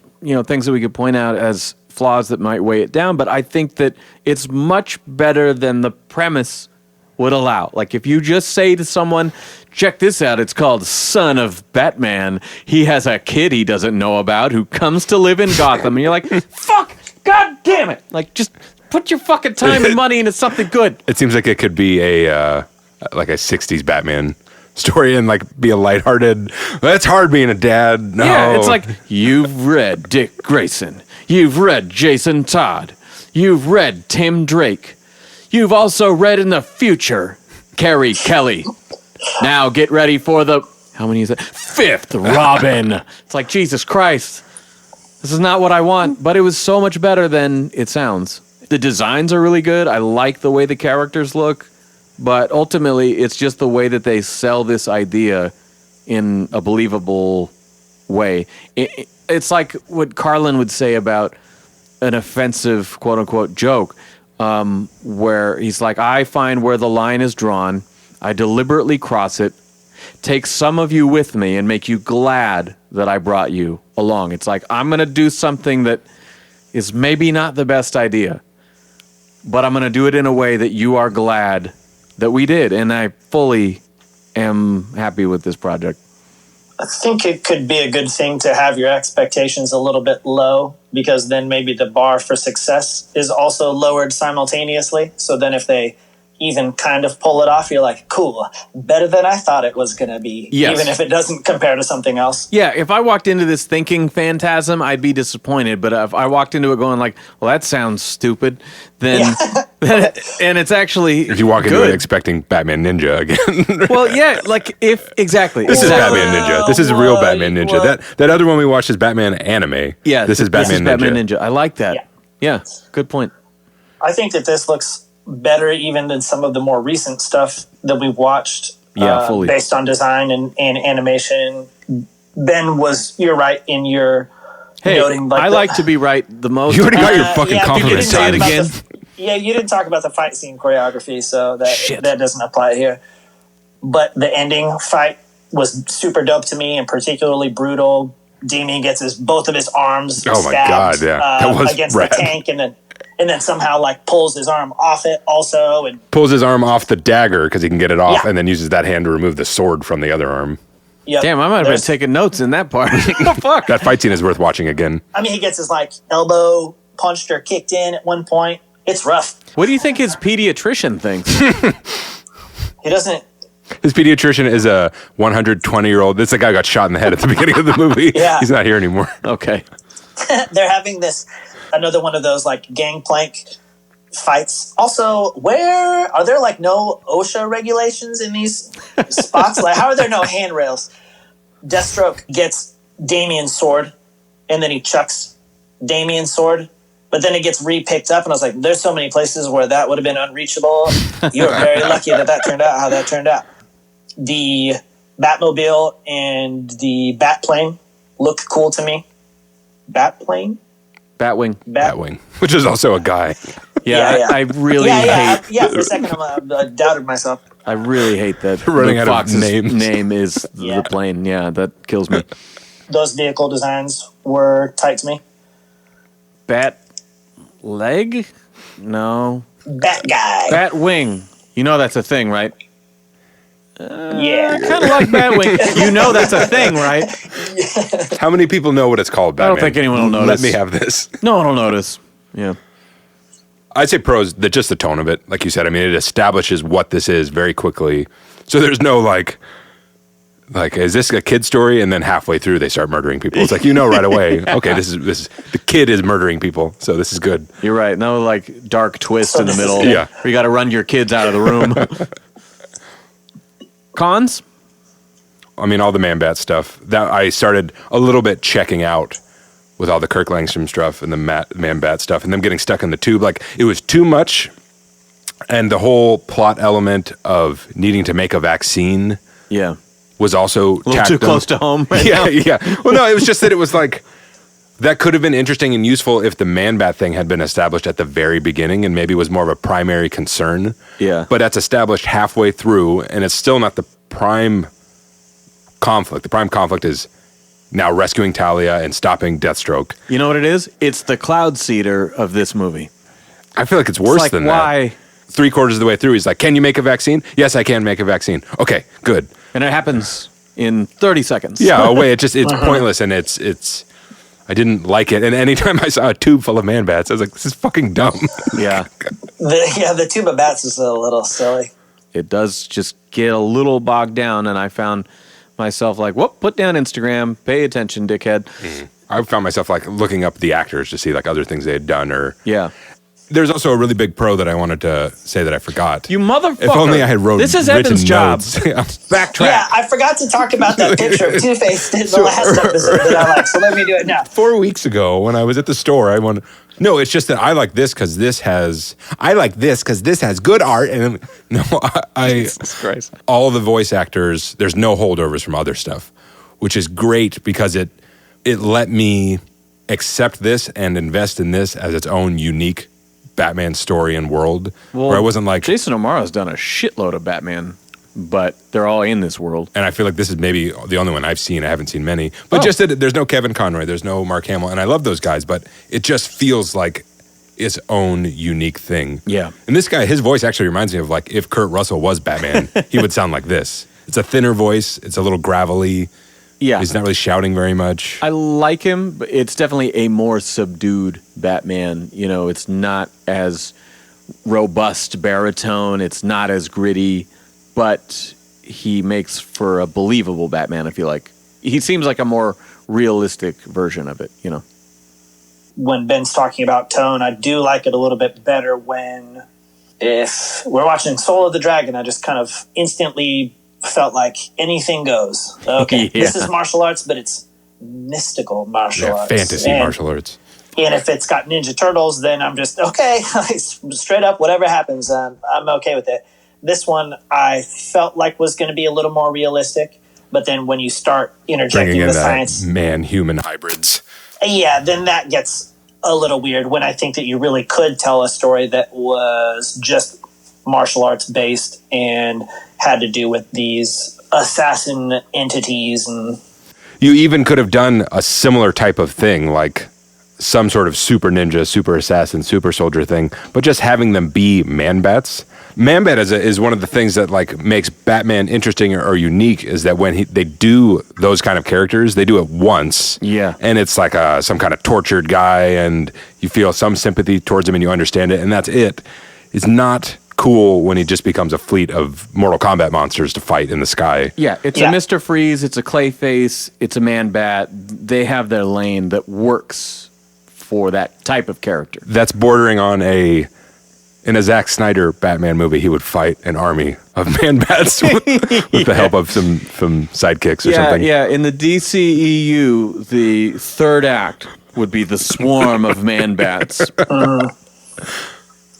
things that we could point out as flaws that might weigh it down, but I think that it's much better than the premise would allow. Like, if you just say to someone, check this out, it's called Son of Batman. He has a kid he doesn't know about who comes to live in Gotham. And you're like, fuck, god damn it. Like, just put your fucking time and money into something good. It seems like it could be a 60s Batman story and like be a lighthearted. It's hard being a dad. No. Yeah, it's like, you've read Dick Grayson. You've read Jason Todd. You've read Tim Drake. You've also read in the future, Carrie Kelly. Now get ready for the, how many is it? 5th Robin. It's like, Jesus Christ. This is not what I want, but it was so much better than it sounds. The designs are really good. I like the way the characters look, but ultimately it's just the way that they sell this idea in a believable way. It's like what Carlin would say about an offensive, quote-unquote, joke, where he's like, I find where the line is drawn, I deliberately cross it, take some of you with me and make you glad that I brought you along. It's like, I'm going to do something that is maybe not the best idea, but I'm going to do it in a way that you are glad that we did. And I fully am happy with this project. I think it could be a good thing to have your expectations a little bit low, because then maybe the bar for success is also lowered simultaneously. So then if they even kind of pull it off, you're like, cool, better than I thought it was going to be, Yes. even if it doesn't compare to something else. Yeah, if I walked into this thinking Phantasm, I'd be disappointed. But if I walked into it going like, well, that sounds stupid, then, and it's actually If you walk into good. it expecting Batman Ninja again. Well, yeah, like if exactly. This is exactly. Batman Ninja. This is a real What? Batman Ninja. What? That other one we watched is Batman anime. Yeah, This is Batman Ninja. I like that. Yeah, good point. I think that this looks better even than some of the more recent stuff that we've watched. Yeah, fully. Based on design and animation. Ben you're right in your Hey, noting. I like to be right the most. You already got your fucking yeah, compliment say it time. again. You didn't talk about the fight scene choreography, so Shit. that doesn't apply here. But the ending fight was super dope to me, and particularly brutal. Damian gets both of his arms Oh my stabbed, God, yeah. That was against rad. the tank, and then somehow like pulls his arm off it also, and Pulls his arm off the dagger because he can get it off, Yeah. and then uses that hand to remove the sword from the other arm. yep, Damn, I might have been there's- taking notes in that part. Oh, fuck. That fight scene is worth watching again. I mean, he gets his like elbow punched or kicked in at one point. It's rough. What do you think his pediatrician thinks? He doesn't. His pediatrician is a 120-year-old. This is the guy who got shot in the head at the beginning of the movie. Yeah. He's not here anymore. Okay. They're having another one of those like gangplank fights. Also, where are there like no OSHA regulations in these spots? Like, how are there no handrails? Deathstroke gets Damian's sword, and then he chucks Damian's sword, but then it gets re-picked up, and I was like, there's so many places where that would have been unreachable. You were very lucky that turned out how that turned out. The Batmobile and the Batplane look cool to me. Batplane? Batwing. Batwing, which is also a guy. Yeah, I really hate. For a second, I doubted myself. I really hate that. Running Luke out of Fox's names. name is Yeah. the plane. Yeah, that kills me. Those vehicle designs were tight to me. Bat leg? No. Bat guy. Bat wing. You know that's a thing, right? Yeah. Kind of like Batwing. You know that's a thing, right? How many people know what it's called, I Batman? don't think anyone will notice. Let me have this. No one will notice. Yeah. I'd say pros, just the tone of it. Like you said, I mean, it establishes what this is very quickly. So there's no like, is this a kid story? And then halfway through, they start murdering people. It's like, you know right away, okay, this is the kid is murdering people. So this is good. You're right. No, like dark twist So in the this is middle. good. Yeah. Where you got to run your kids out of the room. Cons? I mean, all the Man-Bat stuff. That I started a little bit checking out with all the Kirk Langstrom stuff and the Man-Bat stuff, and them getting stuck in the tube. Like, it was too much, and the whole plot element of needing to make a vaccine Yeah. was also A little too close to home right yeah, now. yeah. Well, no, it was just that it was like that could have been interesting and useful if the Man-Bat thing had been established at the very beginning and maybe was more of a primary concern. Yeah. But that's established halfway through, and it's still not the prime conflict. The prime conflict is now rescuing Talia and stopping Deathstroke. You know what it is? It's the cloud seeder of this movie. I feel like it's worse It's like, than why? that. 3/4 of the way through, he's like, "Can you make a vaccine?" "Yes, I can make a vaccine." "Okay, good." And it happens in 30 seconds. Yeah, away. It's pointless, and it's. I didn't like it, and anytime I saw a tube full of Man-Bats, I was like, "This is fucking dumb." Yeah. The tube of bats is a little silly. It does just get a little bogged down, and I found myself like, whoop, put down Instagram, pay attention, dickhead. I found myself like looking up the actors to see like other things they had done, or Yeah. there's also a really big pro that I wanted to say that I forgot. You motherfucker. If only I had wrote. This is written Evan's job. notes. Yeah. Backtrack. Yeah, I forgot to talk about that picture of Two-Face in the last episode that I like, so let me do it now. 4 weeks ago when I was at the store, I wanted. No, it's just that I like this because this has. I like this because this has good art, and no, Jesus Christ. all the voice actors. There's no holdovers from other stuff, which is great because it let me accept this and invest in this as its own unique Batman story and world. Where I wasn't like, Jason O'Mara's done a shitload of Batman, but they're all in this world. and I feel like this is maybe the only one I've seen. I haven't seen many, but Oh. just that there's no Kevin Conroy, there's no Mark Hamill, and I love those guys, but it just feels like its own unique thing. Yeah. And this guy, his voice actually reminds me of like if Kurt Russell was Batman, he would sound like this. It's a thinner voice. It's a little gravelly. Yeah. He's not really shouting very much. I like him, but it's definitely a more subdued Batman. You know, it's not as robust baritone. It's not as gritty, but he makes for a believable Batman, I feel like. He seems like a more realistic version of it, you know. When Ben's talking about tone, I do like it a little bit better when, if we're watching Soul of the Dragon, I just kind of instantly felt like anything goes. Okay, Yeah. This is martial arts, but it's mystical martial arts. Fantasy martial arts. And if it's got Ninja Turtles, then I'm just, okay, straight up, whatever happens, I'm okay with it. This one I felt like was going to be a little more realistic, but then when you start interjecting Bringing in the that science, man-human hybrids. yeah, then that gets a little weird when I think that you really could tell a story that was just martial arts based and had to do with these assassin entities. And You even could have done a similar type of thing, like some sort of super ninja, super assassin, super soldier thing, but just having them be man-bats. Man-bat is one of the things that like makes Batman interesting or unique, is that when they do those kind of characters, they do it once. Yeah. And it's like some kind of tortured guy, and you feel some sympathy towards him and you understand it, and that's it. It's not cool when he just becomes a fleet of Mortal Kombat monsters to fight in the sky. Yeah, it's a Mr. Freeze, it's a Clayface, it's a Man-Bat. They have their lane that works for that type of character. That's bordering on in a Zack Snyder Batman movie, he would fight an army of man-bats with the help of some sidekicks or something. Yeah, in the DCEU, the third act would be the swarm of Man-Bats.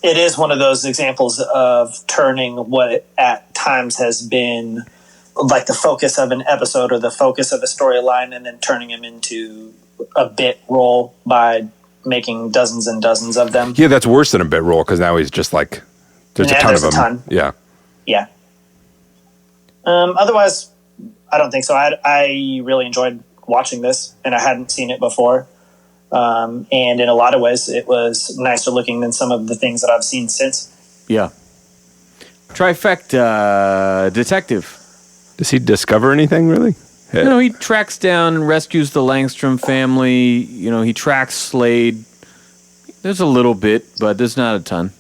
it is one of those examples of turning what at times has been like the focus of an episode or the focus of a storyline, and then turning him into a bit role by making dozens and dozens of them. Yeah, that's worse than a bit role, because now he's just like, there's a ton of them. Yeah. Yeah. Otherwise, I don't think so. I really enjoyed watching this, and I hadn't seen it before. And in a lot of ways, it was nicer looking than some of the things that I've seen since. Yeah. Trifecta detective. Does he discover anything, really? You know, he tracks down and rescues the Langstrom family. You know, he tracks Slade. There's a little bit, but there's not a ton.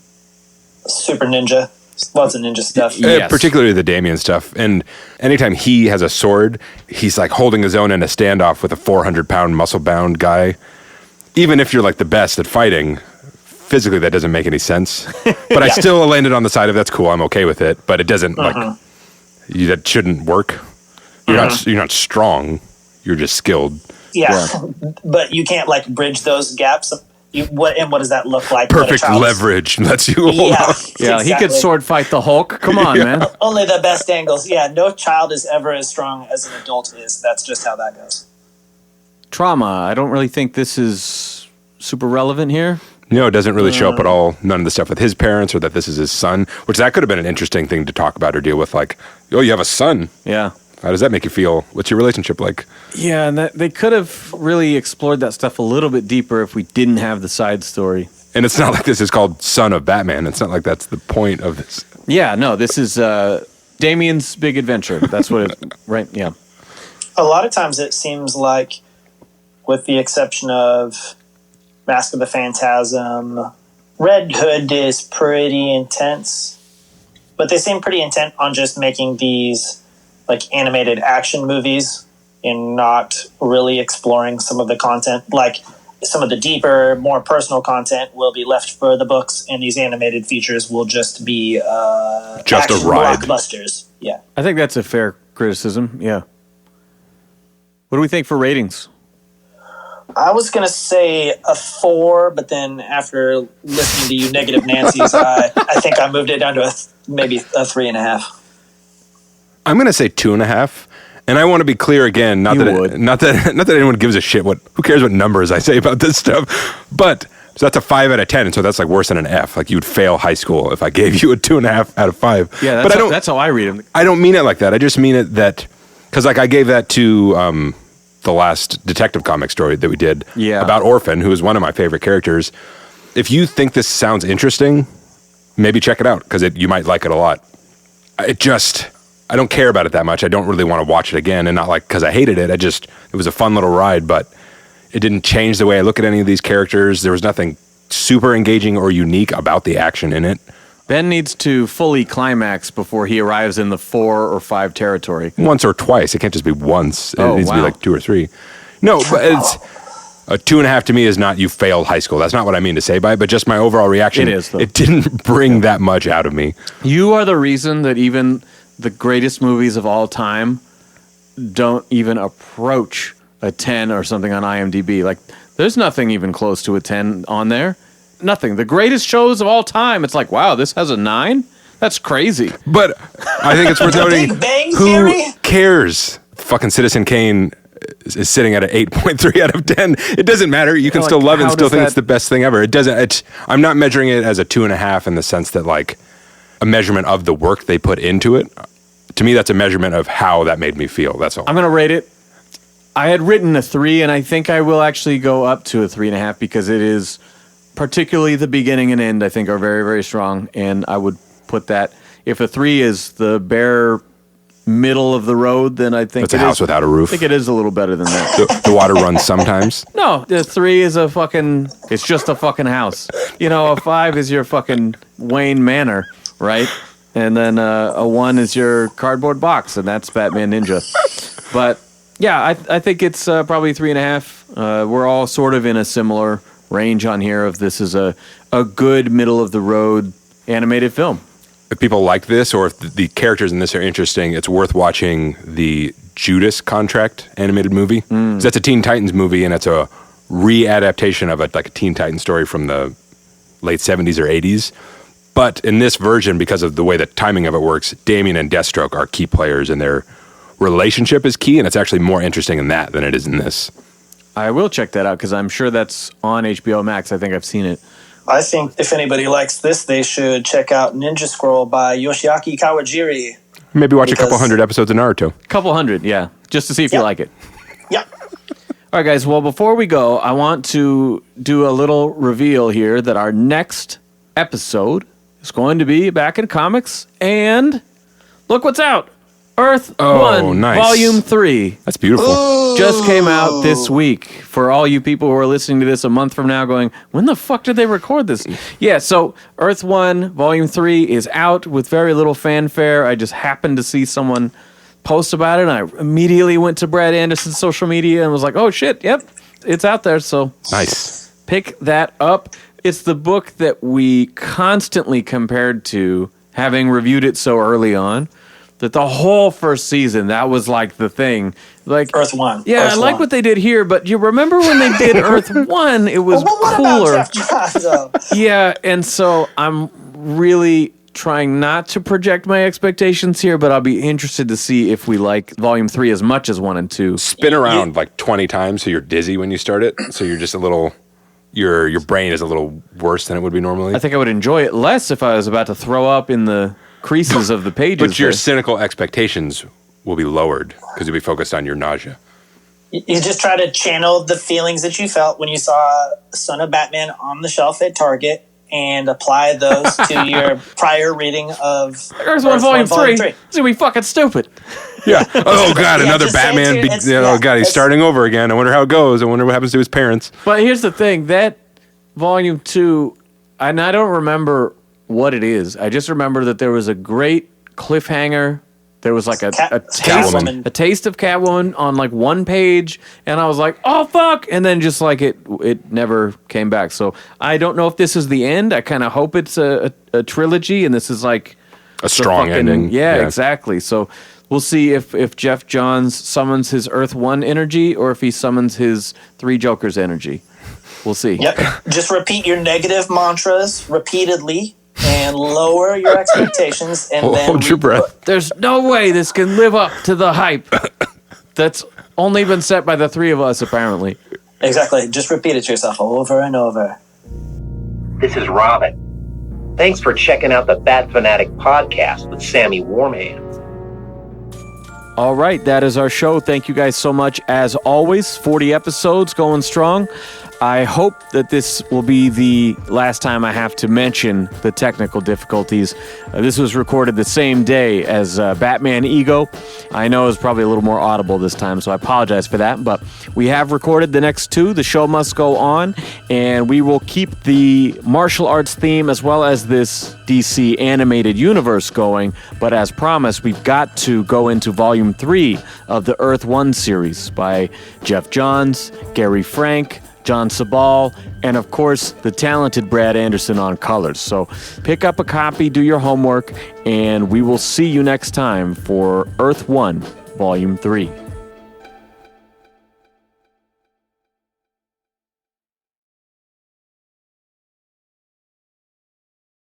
Super ninja. Lots of ninja stuff. Yes. Particularly the Damian stuff. And anytime he has a sword, he's like holding his own in a standoff with a 400-pound muscle-bound guy. Even if you're like the best at fighting, physically that doesn't make any sense. But I still landed on the side of that's cool, I'm okay with it. But it doesn't that shouldn't work. You're not strong. You're just skilled. Yeah. But you can't like bridge those gaps. What does that look like? Perfect leverage lets you hold on. Yeah, he could sword fight the Hulk. Come on, man. Only the best angles. Yeah, no child is ever as strong as an adult is. That's just how that goes. Trauma. I don't really think this is super relevant here. No, it doesn't really show up at all. None of the stuff with his parents or that this is his son, which that could have been an interesting thing to talk about or deal with. Like, oh, you have a son. Yeah. How does that make you feel? What's your relationship like? Yeah, and they could have really explored that stuff a little bit deeper if we didn't have the side story. And it's not like this is called Son of Batman. It's not like that's the point of this. Yeah, no, this is Damian's big adventure. That's what it, right? Yeah. A lot of times it seems like, with the exception of Mask of the Phantasm, Red Hood is pretty intense, but they seem pretty intent on just making these like animated action movies and not really exploring some of the content. Like some of the deeper, more personal content will be left for the books, and these animated features will just be just a ride. Blockbusters. Yeah. I think that's a fair criticism. Yeah. What do we think for ratings? I was going to say a 4, but then after listening to you negative Nancy's, I think I moved it down to maybe a 3.5. I'm going to say 2.5. And I want to be clear again, not that anyone gives a shit. Who cares what numbers I say about this stuff? But so that's a 5 out of 10, and so that's like worse than an F. Like you would fail high school if I gave you a 2.5 out of 5. Yeah, that's how I read them. I don't mean it like that. I just mean it that because like I gave that to the last detective comic story that we did about Orphan, who is one of my favorite characters. If you think this sounds interesting, maybe check it out because you might like it a lot. I don't care about it that much. I don't really want to watch it again, and not like because I hated it. It was a fun little ride, but it didn't change the way I look at any of these characters. There was nothing super engaging or unique about the action in it. Ben needs to fully climax before he arrives in the 4 or 5 territory. Once or twice. It can't just be once. It needs to be like 2 or 3. No, but it's a 2.5 to me is not you failed high school. That's not what I mean to say by it, but just my overall reaction. It is, though. It didn't bring that much out of me. You are the reason that even the greatest movies of all time don't even approach a 10 or something on IMDb. Like, there's nothing even close to a 10 on there. Nothing. The greatest shows of all time, it's like, wow, this has a 9? That's crazy. But I think it's worth noting, Big Bang who Theory? cares? Fucking Citizen Kane is sitting at an 8.3 out of 10. It doesn't matter. You can like, still love it and how still does think that- it's the best thing ever. It doesn't. I'm not measuring it as a 2.5 in the sense that like a measurement of the work they put into it. To me, that's a measurement of how that made me feel. That's all. I'm going to rate it. I had written a 3, and I think I will actually go up to a 3.5 because it is, particularly the beginning and end, I think are very, very strong. And I would put that, if a 3 is the bare middle of the road, then I think It's a house without a roof. I think it is a little better than that. The water runs sometimes. No, the 3 is it's just a fucking house. You know, a 5 is your fucking Wayne Manor, right? And then a 1 is your cardboard box, and that's Batman Ninja. But yeah, I think it's probably 3.5. We're all sort of in a similar range on here of this is a good middle of the road animated film. If people like this, or if the characters in this are interesting, it's worth watching the Judas Contract animated movie. 'Cause that's a Teen Titans movie, and it's a readaptation of a Teen Titans story from the late 70s or 80s. But in this version, because of the way the timing of it works, Damian and Deathstroke are key players, and their relationship is key, and it's actually more interesting in that than it is in this. I will check that out because I'm sure that's on HBO Max. I think I've seen it. I think if anybody likes this, they should check out Ninja Scroll by Yoshiaki Kawajiri. Maybe watch a couple Because- hundred episodes of Naruto. Couple hundred, yeah, just to see if you Yeah. like it. Yeah. All right, guys. Well, before we go, I want to do a little reveal here that our next episode is going to be back in comics. And look what's out. Earth Oh, 1, nice. Volume 3. That's beautiful. Just came out this week. For all you people who are listening to this a month from now going, when the fuck did they record this? Yeah, so Earth 1, Volume 3 is out with very little fanfare. I just happened to see someone post about it, and I immediately went to Brad Anderson's social media and was like, oh shit, yep, it's out there. So Nice. pick that up. It's the book that we constantly compared to, having reviewed it so early on, that the whole first season, that was like the thing. Like Earth 1. yeah, Earth I like 1. what they did here, but you remember when they did Earth 1, it was Well, what cooler. about Jeff Johns, though? Yeah, and so I'm really trying not to project my expectations here, but I'll be interested to see if we like Volume 3 as much as 1 and 2. Spin around like 20 times so you're dizzy when you start it. So you're just a little, your brain is a little worse than it would be normally. I think I would enjoy it less if I was about to throw up in the creases of the pages. But your there. cynical expectations will be lowered because you'll be focused on your nausea. You just try to channel the feelings that you felt when you saw Son of Batman on the shelf at Target and apply those to your prior reading of Earth 1, Volume 3. It's gonna be fucking stupid. Yeah. Oh God, Yeah, another just say it Batman. to- it's- Oh yeah, God, he's it's- starting over again. I wonder how it goes. I wonder what happens to his parents. But here's the thing, that Volume 2, and I don't remember what it is. I just remember that there was a great cliffhanger. There was like a Catwoman. taste of Catwoman on like one page, and I was like, oh fuck, and then just like it never came back. So I don't know if this is the end. I kind of hope it's a trilogy, and this is like A strong fucking- ending. Yeah, exactly. So we'll see if Jeff Johns summons his Earth 1 energy or if he summons his Three Jokers energy. We'll see. Yep. Just repeat your negative mantras repeatedly and lower your expectations. And then Hold your breath. There's no way this can live up to the hype that's only been set by the three of us, apparently. Exactly. Just repeat it to yourself over and over. This is Robin. Thanks for checking out the Bat Fanatic podcast with Sammy Warm Hands. All right, that is our show. Thank you guys so much. As always, 40 episodes going strong. I hope that this will be the last time I have to mention the technical difficulties. This was recorded the same day as Batman Ego. I know it was probably a little more audible this time, so I apologize for that. But we have recorded the next two. The show must go on, and we will keep the martial arts theme as well as this DC animated universe going. But as promised, we've got to go into Volume 3 of the Earth 1 series by Jeff Johns, Gary Frank, John Sabal, and of course, the talented Brad Anderson on colors. So pick up a copy, do your homework, and we will see you next time for Earth 1, Volume 3.